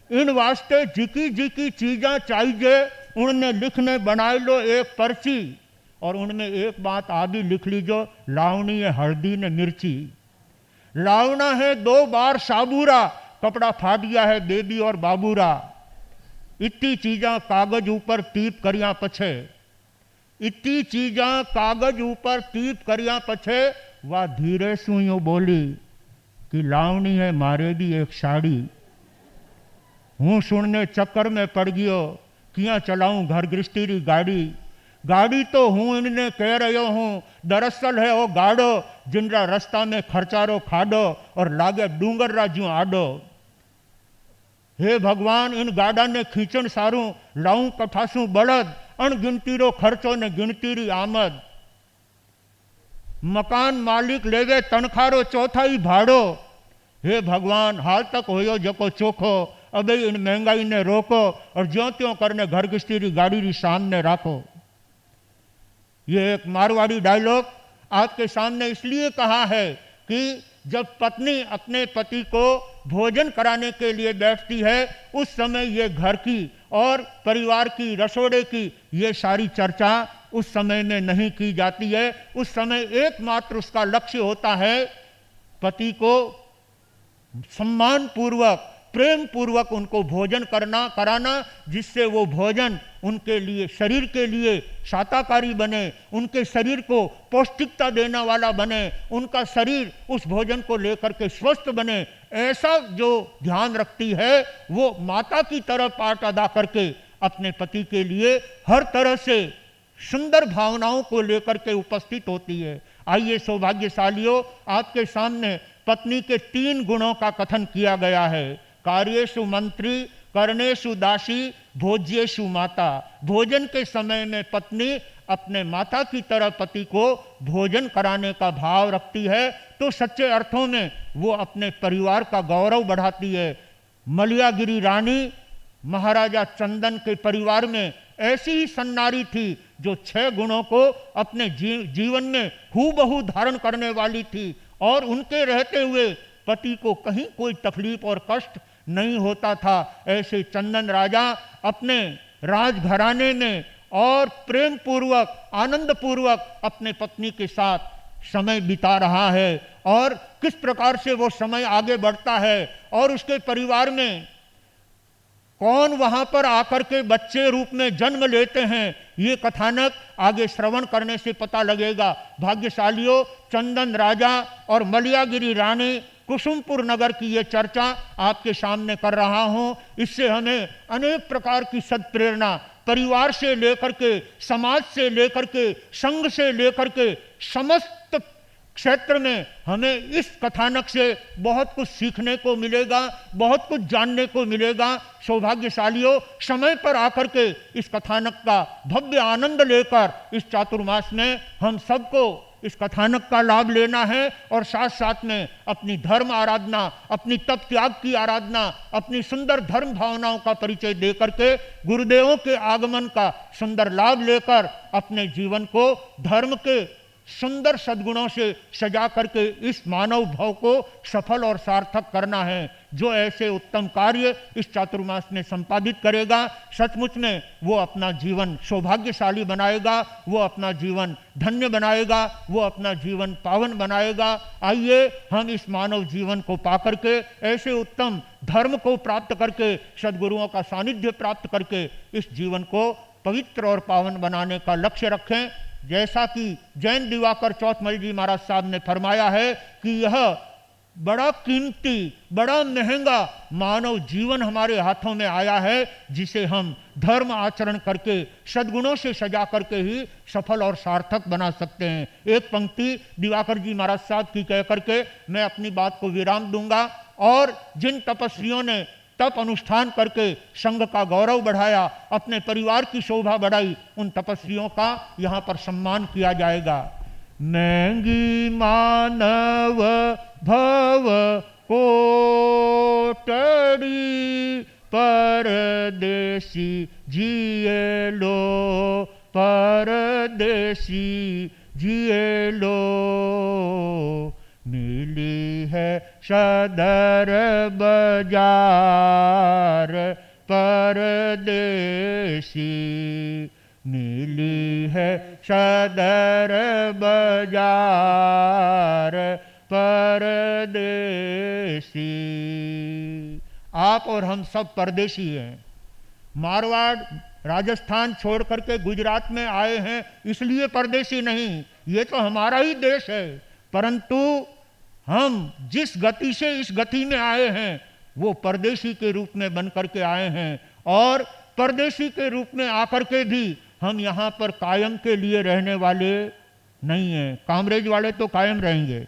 इन वास्ते जिकी जिकी चीज़ा चाहिए उनने लिखने बनाए लो एक पर्ची और उनमें एक बात आदि लिख लीजो, लावनी है हल्दी ने मिर्ची, लावना है 2 बार साबूरा, कपड़ा फाट गया है बेबी और बाबूरा। इतनी चीज़ा कागज ऊपर टीप करिया पछे, इतनी चीज़ा कागज ऊपर टीप करिया पछे, वह धीरे सुइयों बोली कि लावनी है मारेगी एक साड़ी। हूँ सुनने चक्कर में पड़ गयो, किया चलाऊं घर गृहस्थी री गाड़ी, गाड़ी तो हूँ इनने कह रहो हूँ, दरअसल है वो गाड़ो जिनरा रस्ता में खर्चारो खाडो और लागे डूंगर राज्यों आडो। हे भगवान, इन गाड़ा ने खींचण सारूं लाऊं कठासूं बળદ, अणगिनतीरो खर्चो ने गिनतीरी आमद। मकान मालिक लेवे तनखारो चौथाई भाड़ो। हे भगवान, हाल तक होयो जको चोखो, अबे इन महंगाई ने रोको और ज्यों त्यों करने घर गृहस्थी गाड़ी री सामने राखो। ये एक मारवाड़ी डायलॉग आपके सामने इसलिए कहा है कि जब पत्नी अपने पति को भोजन कराने के लिए बैठती है, उस समय ये घर की और परिवार की, रसोड़े की ये सारी चर्चा उस समय में नहीं की जाती है। उस समय एकमात्र उसका लक्ष्य होता है पति को सम्मान पूर्वक, प्रेम पूर्वक उनको भोजन कराना, जिससे वो भोजन उनके लिए, शरीर के लिए शाकाहारी बने, उनके शरीर को पौष्टिकता देने वाला बने, उनका शरीर उस भोजन को लेकर के स्वस्थ बने। ऐसा जो ध्यान रखती है वो माता की तरह पाठ अदा करके अपने पति के लिए हर तरह से सुंदर भावनाओं को लेकर के उपस्थित होती है। आइए सौभाग्यशालियों, आपके सामने पत्नी के 3 गुणों का कथन किया गया है। कार्येषु मंत्री, कर्णेषु दासी, भोज्येषु माता। भोजन के समय में पत्नी अपने माता की तरह पति को भोजन कराने का भाव रखती है, तो सच्चे अर्थों में वो अपने परिवार का गौरव बढ़ाती है। मलयागिरी रानी महाराजा चंदन के परिवार में ऐसी ही सन्नारी थी जो 6 गुणों को अपने जीवन में हूबहू धारण करने वाली थी, और उनके रहते हुए पति को कहीं कोई तकलीफ और कष्ट नहीं होता था। ऐसे चंदन राजा अपने राजघराने में और प्रेम पूर्वक, आनंद पूर्वक अपने पत्नी के साथ समय बिता रहा है, और किस प्रकार से वो समय आगे बढ़ता है और उसके परिवार में कौन वहां पर आकर के बच्चे रूप में जन्म लेते हैं, ये कथानक आगे श्रवण करने से पता लगेगा। भाग्यशालियों, चंदन राजा और मलयागिरी रानी कुसुमपुर नगर की ये चर्चा आपके सामने कर रहा हूं। इससे हमें अनेक प्रकार की सद्प्रेरणा, परिवार से लेकर के, समाज से लेकर के, संघ से लेकर के, समस्त क्षेत्र में हमें इस कथानक से बहुत कुछ सीखने को मिलेगा, बहुत कुछ जानने को मिलेगा। सौभाग्यशालियों, समय पर आकर के इस कथानक का भव्य आनंद लेकर इस चातुर्मास में हम सबको इस कथानक का लाभ लेना है, और साथ साथ में अपनी धर्म आराधना, अपनी तप त्याग की आराधना, अपनी सुंदर धर्म भावनाओं का परिचय देकर के गुरुदेवों के आगमन का सुंदर लाभ लेकर अपने जीवन को धर्म के सुंदर सद्गुणों से सजा करके इस मानव भाव को सफल और सार्थक करना है। जो ऐसे उत्तम कार्य इस चातुर्मास में संपादित करेगा, सचमुच में वो अपना जीवन सौभाग्यशाली बनाएगा, वो अपना जीवन धन्य बनाएगा, वो अपना जीवन पावन बनाएगा। आइए हम इस मानव जीवन को पाकर के, ऐसे उत्तम धर्म को प्राप्त करके, सद्गुरुओं का सानिध्य प्राप्त करके इस जीवन को पवित्र और पावन बनाने का लक्ष्य रखें। जैसा कि जैन दिवाकर चौथमल जी महाराज साहब ने फरमाया है कि यह बड़ा कीमती, बड़ा महंगा मानव जीवन हमारे हाथों में आया है, जिसे हम धर्म आचरण करके, सद्गुणों से सजा करके ही सफल और सार्थक बना सकते हैं। एक पंक्ति दिवाकर जी महाराज साहब की कह करके मैं अपनी बात को विराम दूंगा। और जिन तपस्वियों ने तप अनुष्ठान करके संघ का गौरव बढ़ाया, अपने परिवार की शोभा बढ़ाई, उन तपस्वियों का यहाँ पर सम्मान किया जाएगा। महंगी मानव भव कोटड़ी, परदेसी जिए लो, परदेसी जिए लो। मिली है सदर बाजार परदेसी, मिली है सदर बाजार परदेसी। आप और हम सब परदेसी हैं। मारवाड़, राजस्थान छोड़ करके गुजरात में आए हैं इसलिए परदेसी नहीं, ये तो हमारा ही देश है, परंतु हम जिस गति से इस गति में आए हैं वो परदेशी के रूप में बन करके आए हैं। और परदेशी के रूप में आकर के भी हम यहाँ पर कायम के लिए रहने वाले नहीं हैं। कामरेज वाले तो कायम रहेंगे,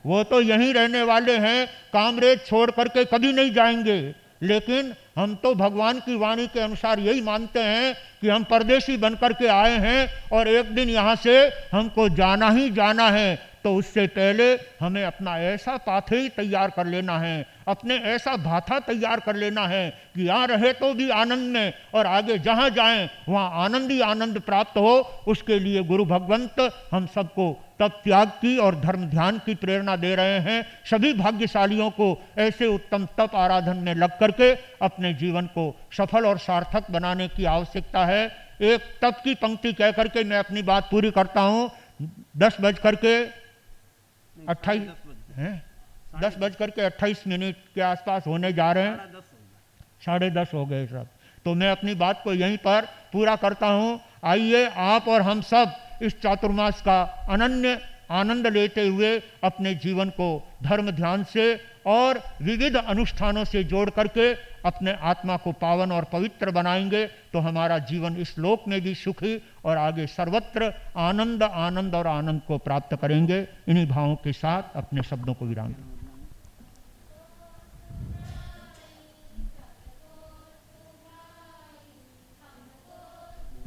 वो तो यहीं रहने वाले हैं, कामरेज छोड़ करके कभी नहीं जाएंगे। लेकिन हम तो भगवान की वाणी के अनुसार यही मानते हैं कि हम परदेशी बनकर के आए हैं और एक दिन यहाँ से हमको जाना ही जाना है। तो उससे पहले हमें अपना ऐसा पाथेय तैयार कर लेना है, अपने ऐसा भाथा तैयार कर लेना है कि यहाँ रहे तो भी आनंद में और आगे जहाँ जाएं वहाँ आनंद ही आनंद प्राप्त हो। उसके लिए गुरु भगवंत हम सबको तप त्याग की और धर्म ध्यान की प्रेरणा दे रहे हैं। सभी भाग्यशालियों को ऐसे उत्तम तप आराधन में लग करके अपने जीवन को सफल और सार्थक बनाने की आवश्यकता है। एक तप की पंक्ति कह करके मैं अपनी बात पूरी करता हूँ। 10:28 के आसपास होने जा रहे हैं, 10:30 हो गए सब, तो मैं अपनी बात को यहीं पर पूरा करता हूँ। आइए आप और हम सब इस चातुर्मास का अनन्य आनंद लेते हुए अपने जीवन को धर्म ध्यान से और विविध अनुष्ठानों से जोड़ करके अपने आत्मा को पावन और पवित्र बनाएंगे तो हमारा जीवन इस लोक में भी सुखी और आगे सर्वत्र आनंद आनंद और आनंद को प्राप्त करेंगे। इन्हीं भावों के साथ अपने शब्दों को विराम दें।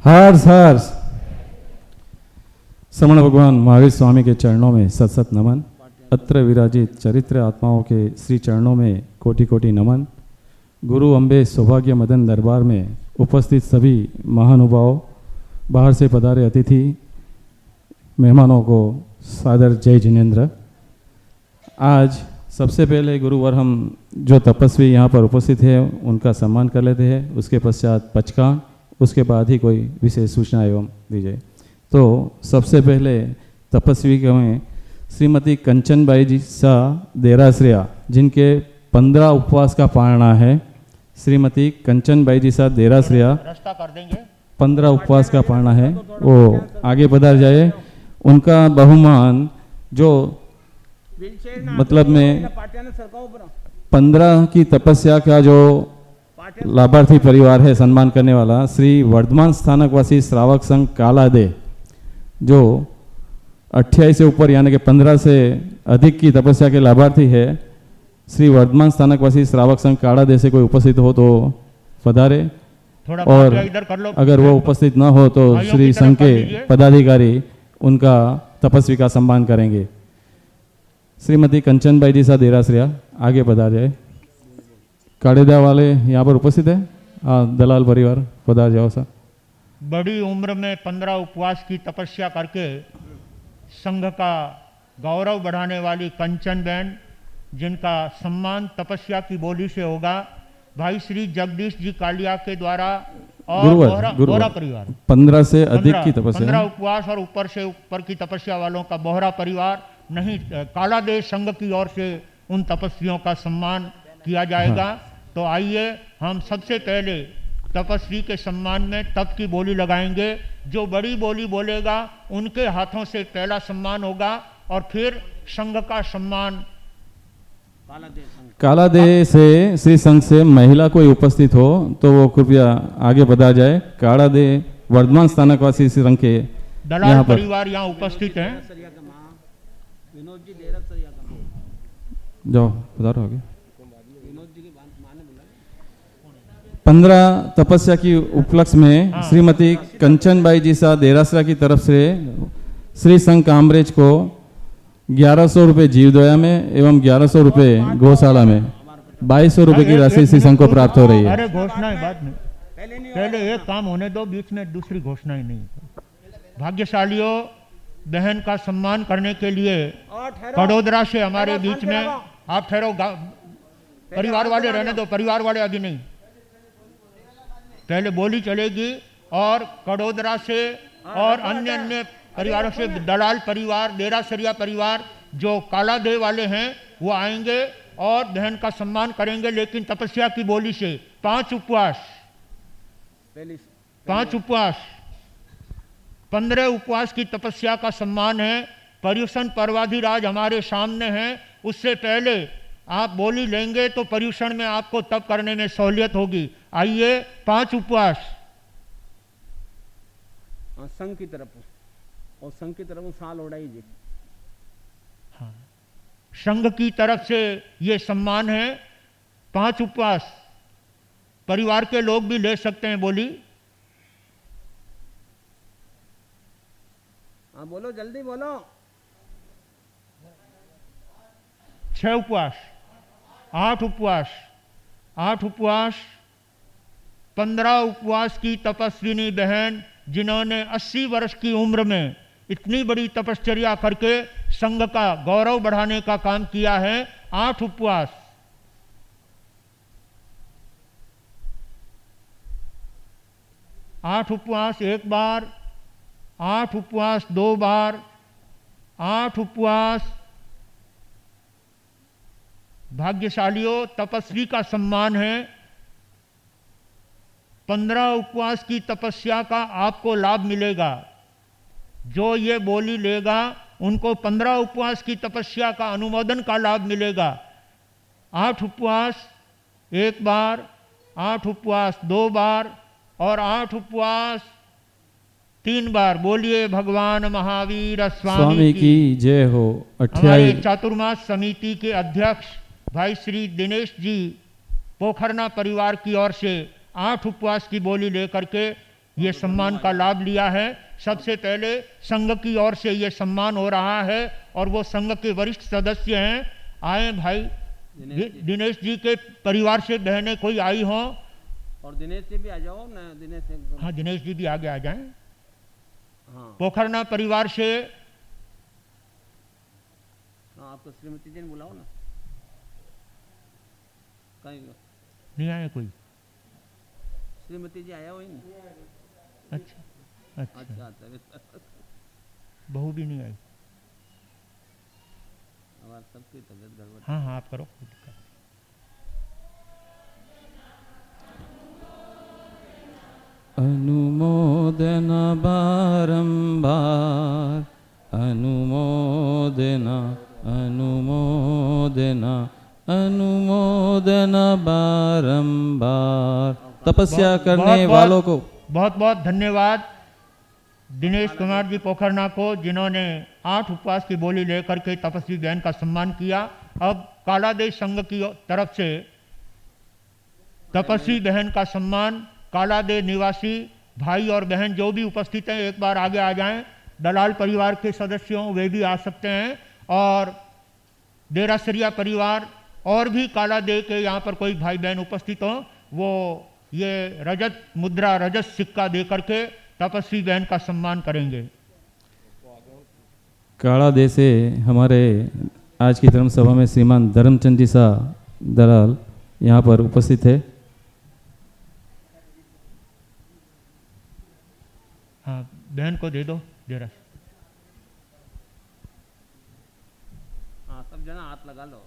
हर्ष हर्ष श्रमण भगवान महावीर स्वामी के चरणों में सत सत नमन। अत्र विराजित चरित्र आत्माओं के श्री चरणों में कोटि कोटि नमन। गुरु अम्बे सौभाग्य मदन दरबार में उपस्थित सभी महानुभाव, बाहर से पधारे अतिथि मेहमानों को सादर जय जिनेन्द्र। आज सबसे पहले गुरुवर हम जो तपस्वी यहाँ पर उपस्थित है उनका सम्मान कर लेते हैं, उसके पश्चात पचकान, उसके बाद ही कोई विशेष सूचना एवं दी जाए। तो सबसे पहले तपस्वी के में श्रीमती कंचनबाई जी सा देराश्रिया, जिनके 15 उपवास का पालना है। श्रीमती कंचनबाई जी सा देराश्रिया 15 उपवास का पालना है, वो आगे पधार जाए। उनका बहुमान जो मतलब में 15 की तपस्या का जो लाभार्थी परिवार है सम्मान करने वाला, श्री वर्धमान स्थानकवासी श्रावक संघ कालादे, जो 28 से ऊपर यानी कि 15 से अधिक की तपस्या के लाभार्थी है। श्री वर्धमान स्थानकवासी श्रावक संघ कालादे से कोई उपस्थित हो तो पधारे, और अगर वो उपस्थित न हो तो श्री संघ के पदाधिकारी उनका तपस्वी का सम्मान करेंगे। श्रीमती कंचनबाई जी सा देराश्रिया आगे पधार जाए। काड़ेदा वाले यहाँ पर उपस्थित है, दलाल परिवार पधार जाओ सर। बड़ी उम्र में 15 उपवास की तपस्या करके संघ का गौरव बढ़ाने वाली कंचन बहन, जिनका सम्मान तपस्या की बोली से होगा, भाई श्री जगदीश जी कालिया के द्वारा और बोहरा परिवार 15 से अधिक की तपस्या, 15 उपवास और ऊपर से ऊपर की तपस्या वालों का बोहरा परिवार नहीं, कालादेश संघ की ओर से उन तपस्वियों का सम्मान किया जाएगा। हाँ। तो आइए हम सबसे पहले तपस्वी के सम्मान में तप की बोली लगाएंगे। जो बड़ी बोली बोलेगा उनके हाथों से पहला सम्मान होगा और फिर संघ का सम्मान। कालादे से श्री संघ से महिला कोई उपस्थित हो तो वो कृपया आगे बढ़ा जाए। कालादे वर्धमान स्थानकवासी संघ के दलाल परिवार यहाँ उपस्थित हैं। जाओ पधारो आगे। 15 तपस्या की उपलक्ष्य में श्रीमती कंचनबाई जी सा देरासरा की तरफ से श्री संघ कामरेज को 1100 रुपये जीवदया में एवं 1100 रुपये गौशाला में 2200 रुपये की राशि श्री संघ को प्राप्त हो रही है। अरे घोषणा बाद में, पहले एक काम होने दो, बीच में दूसरी घोषणा ही नहीं। भाग्यशालियों, बहन का सम्मान करने के लिए बड़ोदरा से हमारे बीच में, आप ठहरो, परिवार वाले रहने दो, परिवार वाले अभी नहीं, पहले बोली चलेगी। और कड़ोदरा से और अन्य अन्य परिवारों से दलाल परिवार, देरासरिया परिवार जो कालादेव वाले हैं वो आएंगे और बहन का सम्मान करेंगे, लेकिन तपस्या की बोली से 5 उपवास 15 उपवास की तपस्या का सम्मान है। पर्युषण पर्वाधिराज हमारे सामने हैं, उससे पहले आप बोली लेंगे तो पर्युषण में आपको तप करने में सहूलियत होगी। आइए 5 उपवास हाँ, संघ की तरफ और संघ की तरफ साल ओढ़ाई जी। हाँ, संघ की तरफ से ये सम्मान है। 5 उपवास परिवार के लोग भी ले सकते हैं। बोली हाँ, बोलो जल्दी बोलो। 6 उपवास, 8 उपवास, 8 उपवास, 15 उपवास की तपस्विनी बहन जिन्होंने 80 वर्ष की उम्र में इतनी बड़ी तपश्चर्या करके संघ का गौरव बढ़ाने का काम किया है। 8 उपवास, 8 उपवास 1 बार, 8 उपवास 2 बार, 8 उपवास। भाग्यशालियों, तपस्वी का सम्मान है। 15 उपवास की तपस्या का आपको लाभ मिलेगा। जो ये बोली लेगा उनको 15 उपवास की तपस्या का अनुमोदन का लाभ मिलेगा। 8 उपवास 1 बार, 8 उपवास 2 बार और 8 उपवास 3 बार। बोलिए भगवान महावीर स्वामी की जय हो। हमारे चातुर्मास समिति के अध्यक्ष भाई श्री दिनेश जी पोखरना परिवार की ओर से 8 उपवास की बोली लेकर के ये सम्मान का लाभ लिया है। सबसे पहले संघ की ओर से ये सम्मान हो रहा है और वो संघ के वरिष्ठ सदस्य हैं। आए भाई दिनेश जी के परिवार से बहनें कोई आई हो। और दिनेश जी भी आ जाओ ना। दिनेश जी, हाँ, दिनेश जी भी आगे आ जाएं। हाँ, पोखरना परिवार से हाँ, आपको श्रीमती जी ने बुलाओ ना। कहीं नहीं आए कोई? श्रीमती जी आया हुई नहीं। अच्छा अच्छा, अच्छा अच्छा। बहू भी नहीं आई। हमारे सबकी तबीयत गड़बड़। हाँ हाँ, आप करो, कोई दिक्कत नहीं। अनुमोदना बारंबार, अनुमोदना अनुमोदना अनुमोदना बारंबार। तपस्या करने वालों को बहुत बहुत धन्यवाद दिनेश कुमार जी पोखरना को, जिन्होंने 8 उपवास की बोली लेकर के तपस्वी बहन का सम्मान किया। अब कालादेश संघ की तरफ से तपस्वी बहन का सम्मान कालादेश निवासी भाई और बहन जो भी उपस्थित हैं एक बार आगे आ जाएं। दलाल परिवार के सदस्यों वे भी आ सकते हैं और देरासरिया परिवार और भी कालादेह के यहाँ पर कोई भाई बहन उपस्थित हो, वो ये रजत मुद्रा रजत सिक्का दे करके तपस्वी बहन का सम्मान करेंगे। काला दे से हमारे आज की धर्म सभा में श्रीमान धर्मचंद जी सा दलाल यहाँ पर उपस्थित है। हाँ, बहन को दे दो जरा। हाँ, सब जना हाथ लगा लो।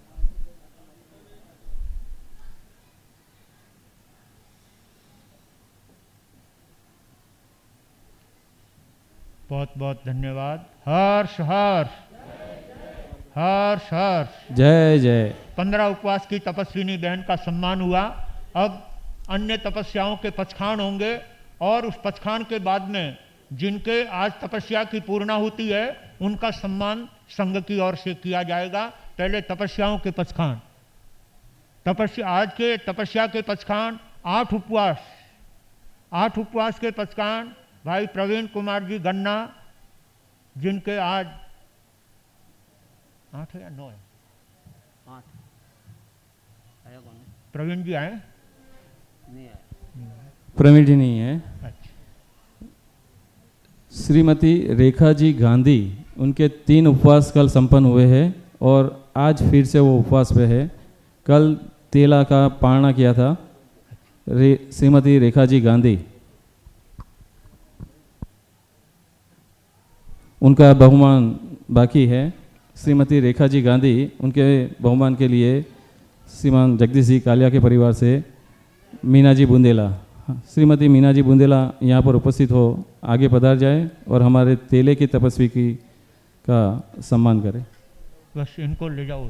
बहुत बहुत धन्यवाद। हर्ष हर्ष हर्ष हर्ष। जय जय। 15 उपवास की तपस्विनी बहन का सम्मान हुआ। अब अन्य तपस्याओं के पचखान होंगे और उस पचखान के बाद में जिनके आज तपस्या की पूर्णाहुति है उनका सम्मान संघ की ओर से किया जाएगा। पहले तपस्याओं के पचखान। आज के तपस्या के पचखान 8 उपवास, 8 उपवास के पचखान भाई प्रवीण कुमार जी गन्ना, जिनके आज 8 है या 9 है? 8 आया कौन है? प्रवीण जी आए? नहीं आया। प्रवीण जी नहीं है। अच्छा। श्रीमती रेखा जी गांधी, उनके 3 उपवास कल संपन्न हुए हैं और आज फिर से वो उपवास पे है। कल तेला का पारणा किया था। श्रीमती रेखा जी गांधी, उनका बहुमान बाकी है। श्रीमती रेखा जी गांधी, उनके बहुमान के लिए श्रीमान जगदीश जी कालिया के परिवार से मीना जी बुंदेला, श्रीमती मीना जी बुंदेला यहाँ पर उपस्थित हो, आगे पधार जाए और हमारे तेले की तपस्वी की का सम्मान करें। बस इनको ले जाओ।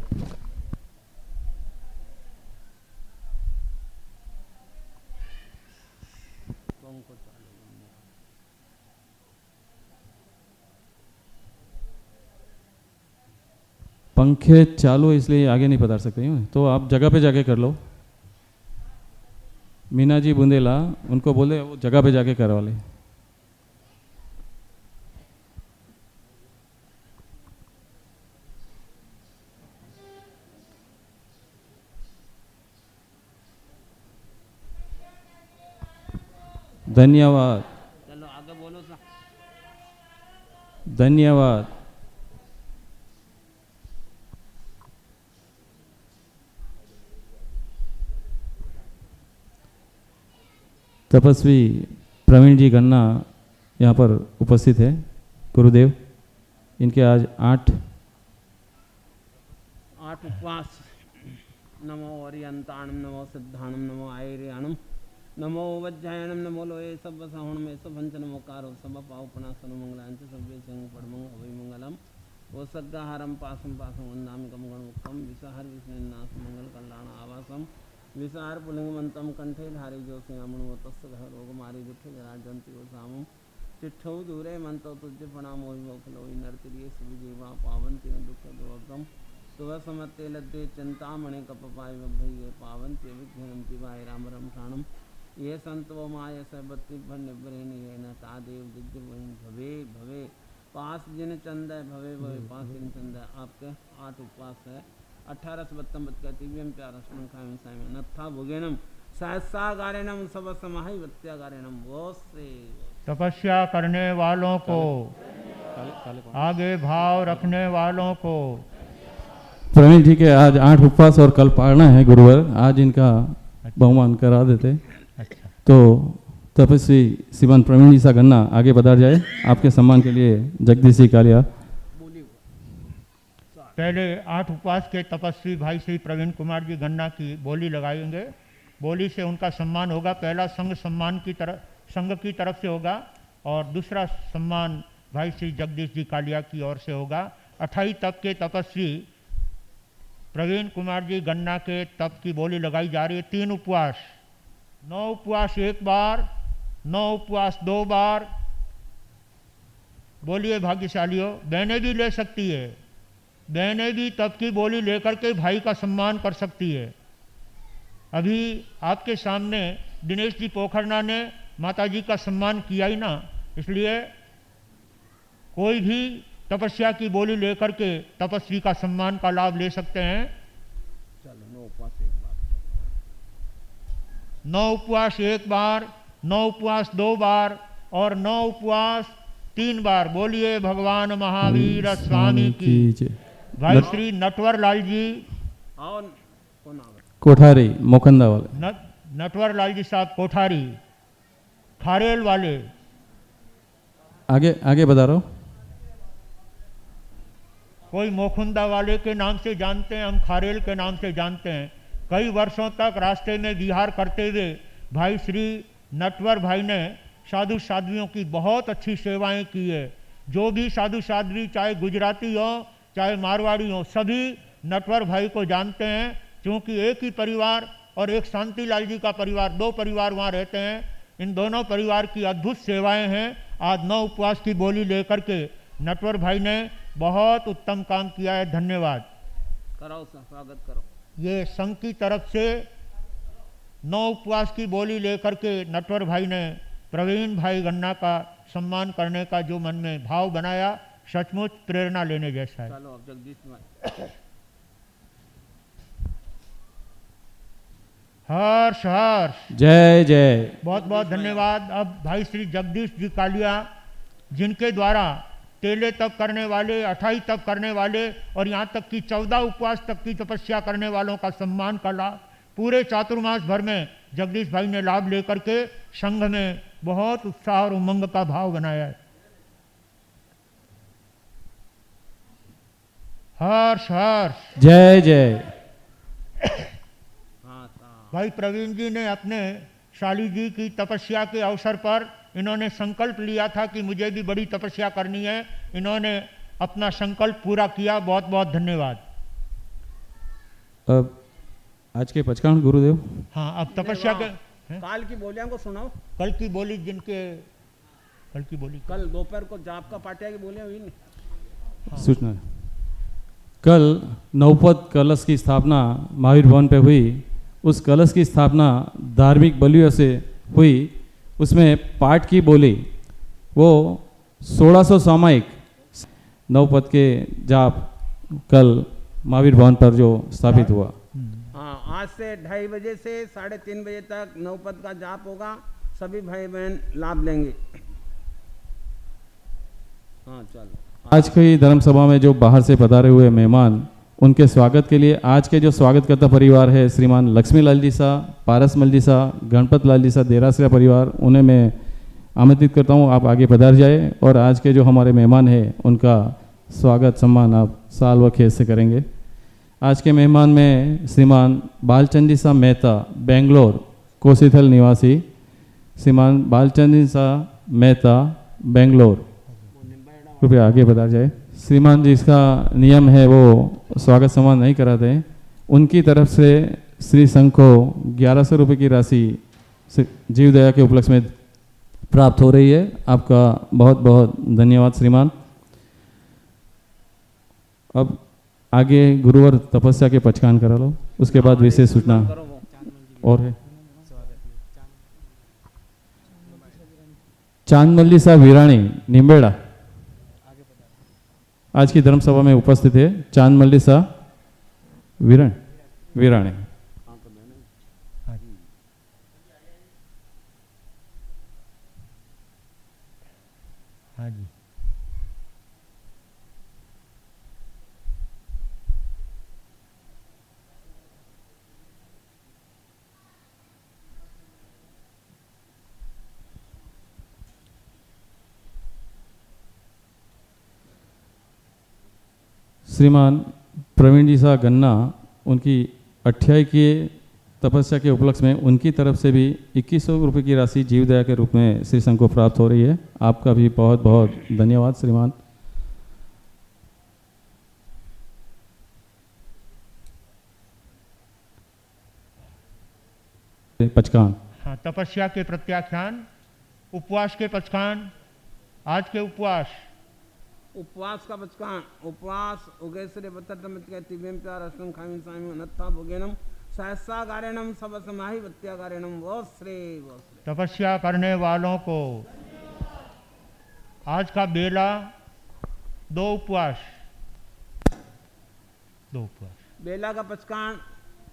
पंखे चालू है इसलिए आगे नहीं पधार सकते हैं, तो आप जगह पे जाके कर लो। मीना जी बुंदेला, उनको बोले वो जगह पे जाके करवा ले। धन्यवाद, चलो आगे बोलो सा। धन्यवाद। तपस्वी प्रवीण जी गन्ना यहाँ पर उपस्थित है। गुरुदेव, इनके आज 8 उपवास। नमो ओरियंताणम, नमो सिद्धाणम, नमो आयर्याणम, नमो वज्रायणम, नमो लोये सब सहुण में सब हंच, नमो कारो सब पावपना सनु मंगलांच सभ्य संग पड़मंग अभय मंगलम वो सग्गाहारम पासम पासम वंदामि कम गणमुक्तम विषहर विष्णुनाथ मंगल कल्याण आवासम विषार पुलिंगमंतम कंठे धारी ज्योतिषामणो तस्य घर रोग मारी दुख जराजंति सामम चिट्ठौ दूरे मंतो तुझ्य प्रणामो विमोखलो नरतिरिये सुविजेवा पावन्ति न दुख दोगम सुबह समत्ते लद्दे चिंतामणि कपपाय भये पावन्ति विघ्नन्ति वाय राम रम शाणम ये संतो माय सबत्ति निब्रेन ये न तादेव दिव्य भवे भवे पास जिन चंद भवे भवे पास जिन चंद। आपके 8 उपवास है। 18 से 32 का दिव्यम प्यारा खाएं साय में नत्था भुगेनम सहसा गारेणम सब समाहि वत्या गारेणम वो से। तपस्या करने वालों को, आगे भाव रखने वालों को। प्रवीण जी के आज 8 उपवास और कल पारना है गुरुवार, आज इनका बहुमान करा देते। अच्छा, तो तपस्वी श्रीमान प्रवीण जी सा गन्ना आगे बढ़ा जाए। आपके सम्मान के लिए जगदीश जी कालिया। पहले 8 उपवास के तपस्वी भाई श्री प्रवीण कुमार जी गन्ना की बोली लगाएंगे। बोली से उनका सम्मान होगा। पहला संघ की तरफ से होगा और दूसरा सम्मान भाई श्री जगदीश जी कालिया की ओर से होगा। 28 तप के तपस्वी प्रवीण कुमार जी गन्ना के तप की बोली लगाई जा रही है। 3 उपवास, 9 उपवास 1 बार, 9 उपवास 2 बार। बोलिए भाग्यशालियों, बहनें भी ले सकती है, बहनें भी तप की बोली लेकर के भाई का सम्मान कर सकती है। अभी आपके सामने दिनेश जी पोखरना ने माता जी का सम्मान किया ही ना, इसलिए कोई भी तपस्या की बोली लेकर के तपस्वी का सम्मान का लाभ ले सकते हैं। चलो 9 उपवास 1 बार, 9 उपवास 1 बार, 9 उपवास 2 बार और 9 उपवास 3 बार। बोलिए भगवान महावीर स्वामी की जय। भाई श्री नटवर लाल जी और कौन आ गया? कोठारी मोकंदा वाले। नटवर लाल जी साहब कोठारी खारेल वाले। आगे आगे बता रहा हूँ। कोई मोकुंदा वाले के नाम से जानते हैं, हम खारेल के नाम से जानते हैं। कई वर्षों तक रास्ते में विहार करते हुए भाई श्री नटवर भाई ने साधु साध्वियों की बहुत अच्छी सेवाएं की है। जो भी साधु साध्वी चाहे गुजराती हो चाहे मारवाड़ी हो, सभी नटवर भाई को जानते हैं। क्योंकि एक ही परिवार और एक शांतिलाल जी का परिवार, 2 परिवार वहाँ रहते हैं। इन दोनों परिवार की अद्भुत सेवाएं हैं। आज 9 उपवास की बोली लेकर के नटवर भाई ने बहुत उत्तम काम किया है। धन्यवाद। कराओ सर, स्वागत करो। ये संघ की तरफ से 9 उपवास की बोली लेकर के नटवर भाई ने प्रवीण भाई गन्ना का सम्मान करने का जो मन में भाव बनाया, सचमुच प्रेरणा लेने जैसा है। चलो अब जगदीश भाई। हर्ष हर्ष, जय जय। बहुत बहुत धन्यवाद। अब भाई श्री जगदीश जी कालिया, जिनके द्वारा तेले तप करने वाले, 28 तप करने वाले और यहाँ तक कि 14 उपवास तक की तपस्या करने वालों का सम्मान का लाभ पूरे चातुर्मास भर में जगदीश भाई ने लाभ लेकर के संघ में बहुत उत्साह और उमंग का भाव बनाया है। हर्ष हर्ष, जय जय। हाँ साहब। भाई प्रवीण जी ने अपने शाली जी की तपस्या के अवसर पर इन्होंने संकल्प लिया था कि मुझे भी बड़ी तपस्या करनी है। इन्होंने अपना संकल्प पूरा किया। बहुत बहुत धन्यवाद। अब आज के पचकान गुरुदेव। हाँ, अब तपस्या के काल की बोलियां को सुनाओ। कल की बोली, जिनके कल की बोली कल दोपहर को जाप का पाटिया की बोलियां हुई नहीं। सूचना कल नवपद कलश की स्थापना महावीर भवन पे हुई। उस कलश की स्थापना धार्मिक बलियों से हुई। उसमें पाठ की बोली वो 1600 सामायिक नवपद के जाप कल महावीर भवन पर जो स्थापित हुआ। हाँ, आज से 2:30 बजे से 3:30 बजे तक नवपद का जाप होगा। सभी भाई बहन लाभ लेंगे। हाँ चलो। आज की धर्म सभा में जो बाहर से पधारे हुए मेहमान, उनके स्वागत के लिए आज के जो स्वागतकर्ता परिवार है श्रीमान लक्ष्मी लाल जी सा, पारस मल जी सा, गणपत लाल जी सा, देरासरा परिवार, उन्हें मैं आमंत्रित करता हूँ आप आगे पधार जाए। और आज के जो हमारे मेहमान हैं उनका स्वागत सम्मान आप साल व खेत से करेंगे। आज के मेहमान में श्रीमान बालचंद जी सा मेहता, बेंगलोर कोसीथल निवासी, श्रीमान बालचंद जी सा मेहता, बेंगलोर, कृपया आगे पधार जाए। श्रीमान जी इसका नियम है वो स्वागत सम्मान नहीं कराते हैं। उनकी तरफ से श्री संघ को 1100 रुपये की राशि जीव दया के उपलक्ष्य में प्राप्त हो रही है। आपका बहुत बहुत धन्यवाद श्रीमान। अब आगे गुरुवर तपस्या के पचकान करा लो, उसके बाद विशेष सूचना और है। चांदमल्ली साहब वीराणी निम्बेड़ा आज की धर्म सभा में उपस्थित है। चांदमल्ली साहब वीराणी। हाँ जी। श्रीमान प्रवीण जी सा गन्ना, उनकी 28 की तपस्या के उपलक्ष्य में उनकी तरफ से भी 2100 रुपये की राशि जीव दया के रूप में श्री संघ को प्राप्त हो रही है। आपका भी बहुत बहुत धन्यवाद श्रीमान। पचकान। हाँ, तपस्या के प्रत्याख्यान, उपवास के पचकान। आज के उपवास का बचकान। उपवास उगेश्वरी बत्तमित्यातिवेम प्यार अष्टम खामिन सामी अनत्था भोगेनम सहसा गारेणम सब समाहि वत्या गारेणम वो श्रे। तपस्या करने वालों को आज का बेला 2 उपवास। बेला का पचकान।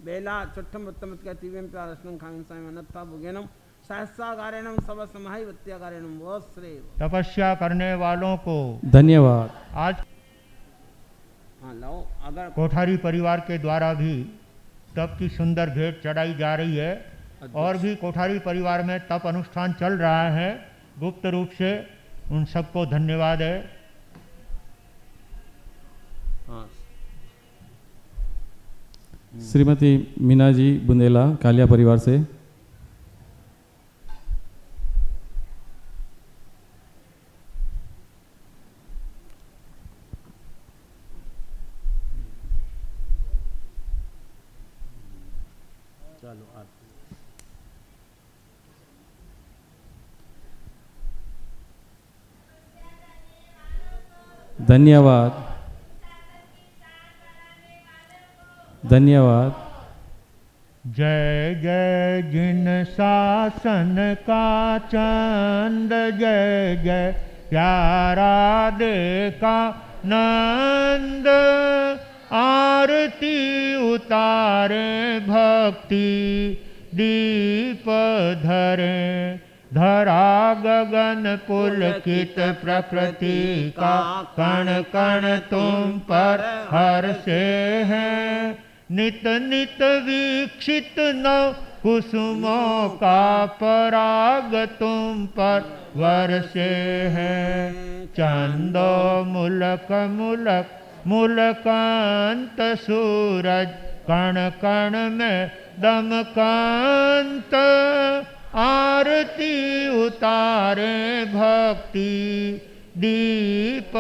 बेला चुट्ठम बत्तमित्यातिवेम प्यार अष्टम खामिन सामी अनत्था भोगेनम सहसा गारेणम सब समाहि वत्या गारेणम वो श्रे। तपस्या करने वालों को धन्यवाद। आज हाँ लो, अगर कोठारी परिवार के द्वारा भी तप की सुंदर भेंट चढ़ाई जा रही है और भी कोठारी परिवार में तप अनुष्ठान चल रहा है गुप्त रूप से। उन सबको धन्यवाद है। हाँ। श्रीमती मीना जी बुंदेला कालिया परिवार से। धन्यवाद धन्यवाद। जय जय जिन शासन का चंद, जय जय प्यारा देखा नंद। आरती उतारे भक्ति दीप धरे, धरा गगन पुलकित प्रकृति का कण कण तुम पर हर्षे हैं। नित नित वीक्षित नव कुसुमों का पराग तुम पर वर्षे हैं। चंदो मुलक मुलक मुलकांत सूरज, कण कण में दमकांत। आरती उतारे भक्ति दीप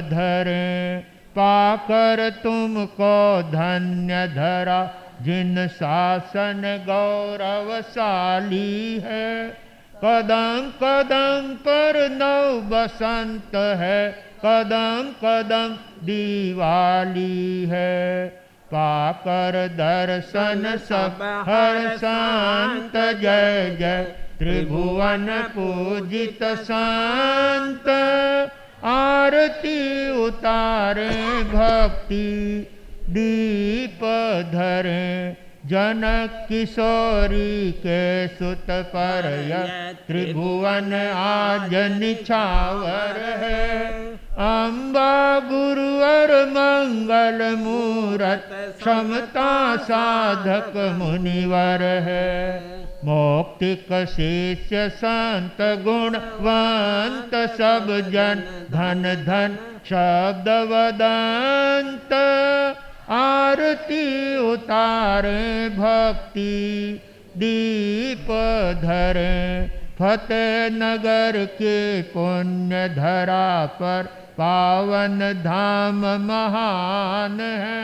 धरे, पाकर तुमको धन्य धरा जिन शासन गौरवशाली है। कदम कदम पर नव बसंत है कदम कदम दीवाली है। पाकर दर्शन सब हर शांत जय जय त्रिभुवन पूजित संत। आरती उतारे भक्ति दीप धरे जनक किशोरी के सुत पर यह त्रिभुवन आज निछावर है। अम्बा गुरुवर मंगल मूरत क्षमता साधक मुनिवर है। मौक्तिक शिष्य संत गुणवंत सब जन धन धन शब्द वदंत। आरती उतारे भक्ति दीप धरे फतेह नगर के पुण्य धरा पर पावन धाम महान है।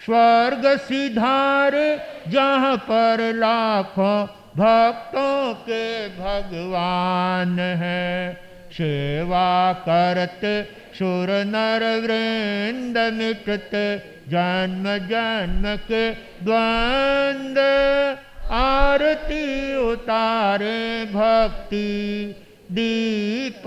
स्वर्ग सिधारे जहाँ पर लाखों भक्तों के भगवान है। सेवा करते सुर नर वृंद मिटते जन्म जन्म के द्वंद्व। आरती उतारे भक्ति दीप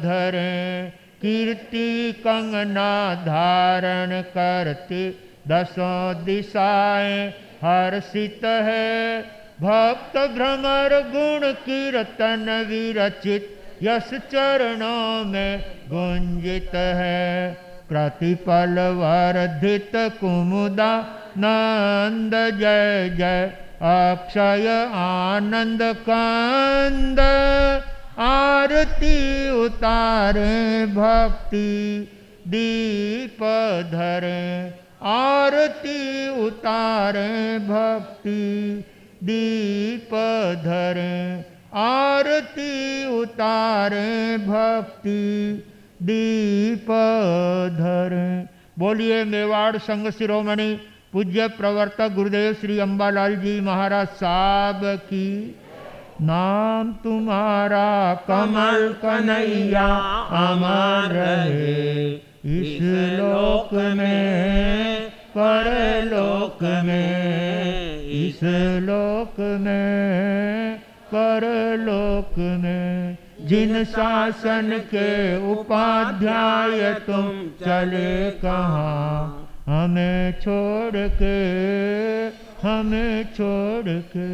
धरे कीर्ति कंगना धारण करते दसों दिशाएं हर्षित है। भक्त भ्रमर गुण कीर्तन विरचित यश चरणों में गुंजित है। प्रतिपल वर्धित कुमुदा नंद जय जय अक्षय आनंद कंद। आरती उतारे भक्ति दीप धरे आरती उतारे भक्ति दीप धरे आरती उतारे भक्ति दीप धरे। बोलिए मेवाड़ संघ शिरोमणि पूज्य प्रवर्तक गुरुदेव श्री अम्बालाल जी महाराज साहब की। नाम तुम्हारा कमल कन्हैया अमर रहे इस लोक में परलोक में, इस लोक में परलोक में। जिन शासन के उपाध्याय तुम चले कहाँ, हमें छोड़ के, हमें छोड़ के।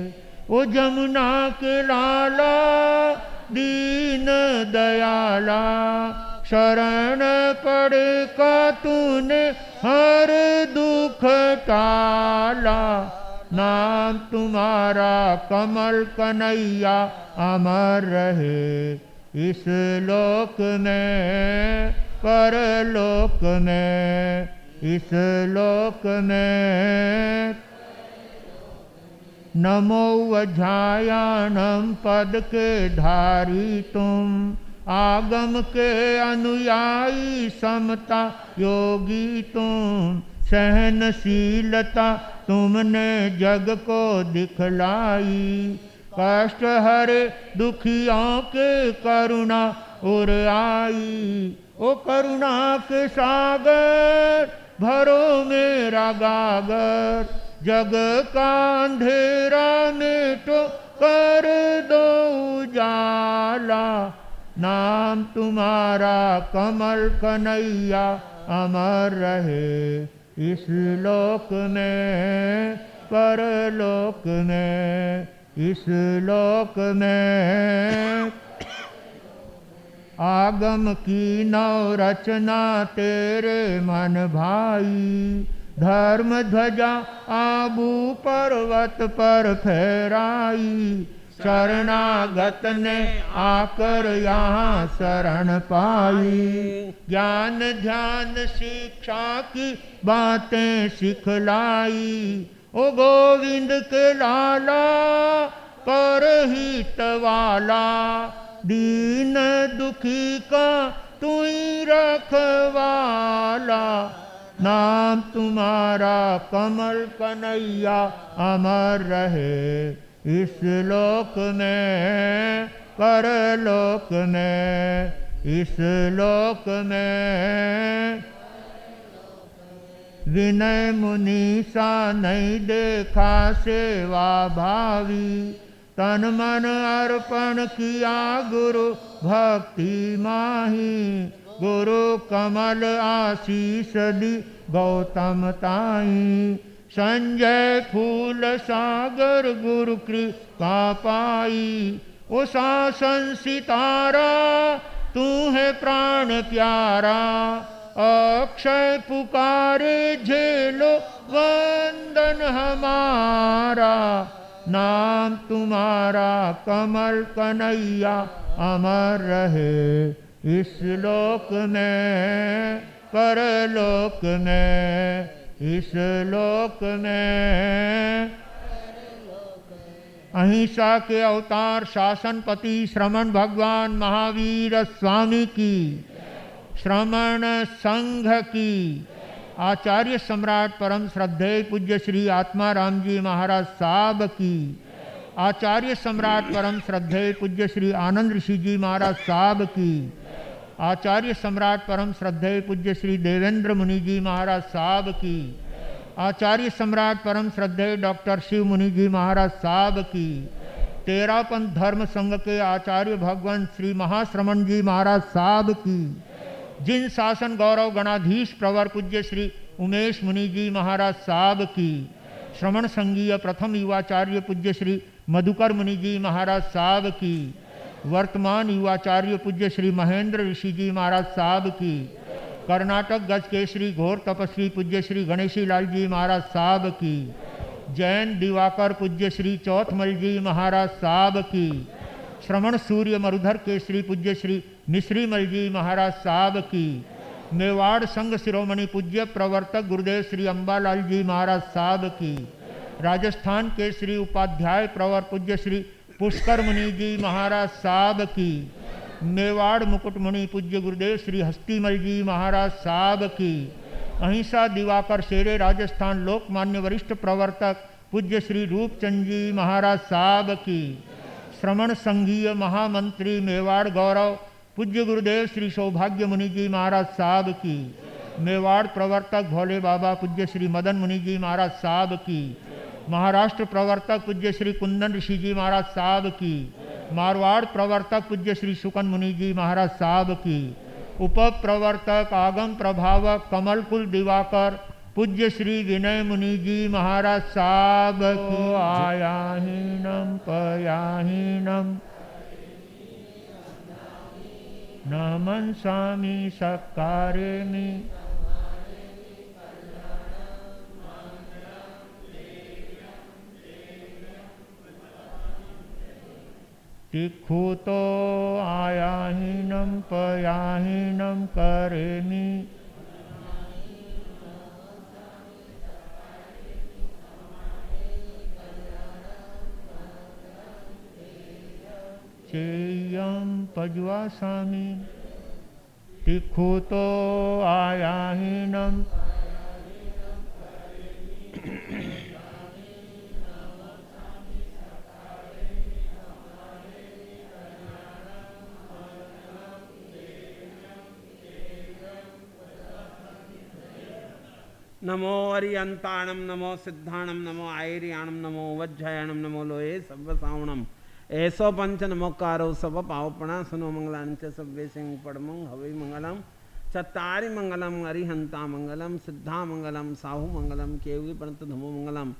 ओ जमुना के लाला दीन दयाला, शरण पड़े का तूने हर दुख टाला। नाम तुम्हारा कमल कन्हैया अमर रहे इस लोक में परलोक में, इस लोक में। नमो वज्रायाणम पद के धारी तुम, आगम के अनुयायी समता योगी तुम। सहनशीलता तुमने जग को दिखलाई, कष्ट हरे दुखियों के करुणा उर आई। ओ करुणा के सागर भरो मेरा गागर, जग का अंधेरा मिटो कर दो उजाला। नाम तुम्हारा कमल कन्हैया अमर रहे इस लोक में परलोक में, इस लोक में। आगम की नव रचना तेरे मन भाई, धर्म ध्वजा आबू पर्वत पर फहराई। शरणागत ने आकर यहाँ शरण पाई, ज्ञान ध्यान शिक्षा की बातें सिखलाई। ओ गोविंद के लाला परहित वाला, दीन दुखी का तू ही रखवाला। नाम तुम्हारा कमल कन्हैया अमर रहे इस लोक में परलोक में, इस लोक में विनय मुनि सा नहीं देखा सेवा भावी, तन मन अर्पण किया गुरु भक्ति माही, गुरु कमल आशीष दी गौतम ताई, संजय फूल सागर गुरु कृपा पाई, उषा संसितारा तू है प्राण प्यारा, अक्षय पुकारे झेलो वंदन हमारा, नाम तुम्हारा कमल कन्हैया अमर रहे, इस लोक में परलोक में, इस लोक में। अहिंसा के अवतार शासनपति श्रमण भगवान महावीर स्वामी की, श्रमण संघ की, आचार्य सम्राट परम श्रद्धेय पूज्य श्री आत्माराम जी महाराज साहब की, आचार्य सम्राट परम श्रद्धेय पूज्य श्री आनंद ऋषि जी महाराज साहब की, आचार्य सम्राट परम श्रद्धेय पूज्य श्री देवेंद्र मुनि जी महाराज साहब की, आचार्य सम्राट परम श्रद्धेय डॉक्टर शिव मुनि जी महाराज साहब की, तेरापंथ धर्म संघ के आचार्य भगवान श्री महाश्रमण जी महाराज साहब की, जिन शासन गौरव गणाधीश प्रवर पूज्य श्री उमेश मुनि जी महाराज साहब की, श्रमण संघीय प्रथम युवाचार्य पूज्य श्री मधुकर मुनि जी महाराज साहब की, वर्तमान युवाचार्य पूज्य श्री महेंद्र ऋषि जी महाराज साहब की, कर्नाटक गज केसरी घोर तपस्वी पूज्य श्री गणेशी लाल जी महाराज साहब की, जैन दिवाकर पूज्य श्री चौथमल जी महाराज साहब की, श्रमण सूर्य मरुधर केसरी पूज्य श्री मिश्रीमल जी महाराज साहब की, मेवाड़ संघ शिरोमणि पूज्य प्रवर्तक गुरुदेव श्री अम्बालाल जी महाराज साहब की, राजस्थान के श्री उपाध्याय प्रवर पूज्य श्री पुष्कर मुनि जी महाराज साहब की, मेवाड़ मुकुटमणि पूज्य गुरुदेव श्री हस्तीमल जी महाराज साहब की, अहिंसा दिवाकर शेरे राजस्थान लोकमान्य वरिष्ठ प्रवर्तक पूज्य श्री रूपचंद जी महाराज साहब की, श्रमण संघीय महामंत्री मेवाड़ गौरव पूज्य गुरुदेव श्री सौभाग्य मुनि जी महाराज साहब की, मेवाड़ प्रवर्तक भोले बाबा पूज्य श्री मदन मुनि जी महाराज साहब की, महाराष्ट्र प्रवर्तक पूज्य श्री कुंदन ऋषि जी महाराज साहब की, मारवाड़ प्रवर्तक पूज्य श्री सुकन मुनि जी महाराज साहब की, उप प्रवर्तक आगम प्रभावक कमलकुल दिवाकर पूज्य श्री विनय मुनि जी महाराज साहब की, आयाहीनम पयाहीनम न मनसामि सत्कारेमि, तिखुतो आयाहीनम पयाहीनम करेमि, चेयम पज्वासामि, तिखुतो आयाहीनम नमो अरियंताणम नमो सिद्धाणम नमो आयरियाणम नमो वज्रयाणम नमो लोये सव्वसावणम ऐसो पंच नमोकारो सब पावपणा सुनो मंगलांच सव्वे सिंह पड़मंग हवे मंगलम चत्तारि मंगलम अरिहंता मंगलम सिद्धा मंगलम साहु मंगलम केवली पंत धमो मंगलम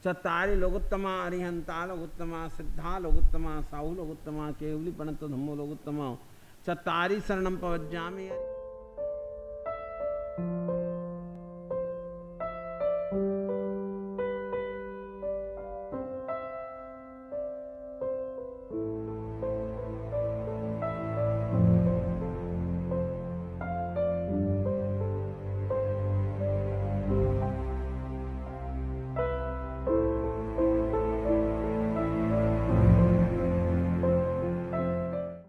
चत्तारि लोगोत्तमा अरिहंता लोगोत्तमा सिद्धा लोगोत्तमा साहु लोगोत्तमा केवली पंत धमो लोगोत्तमा चत्तारि शरणम पवज्जामि।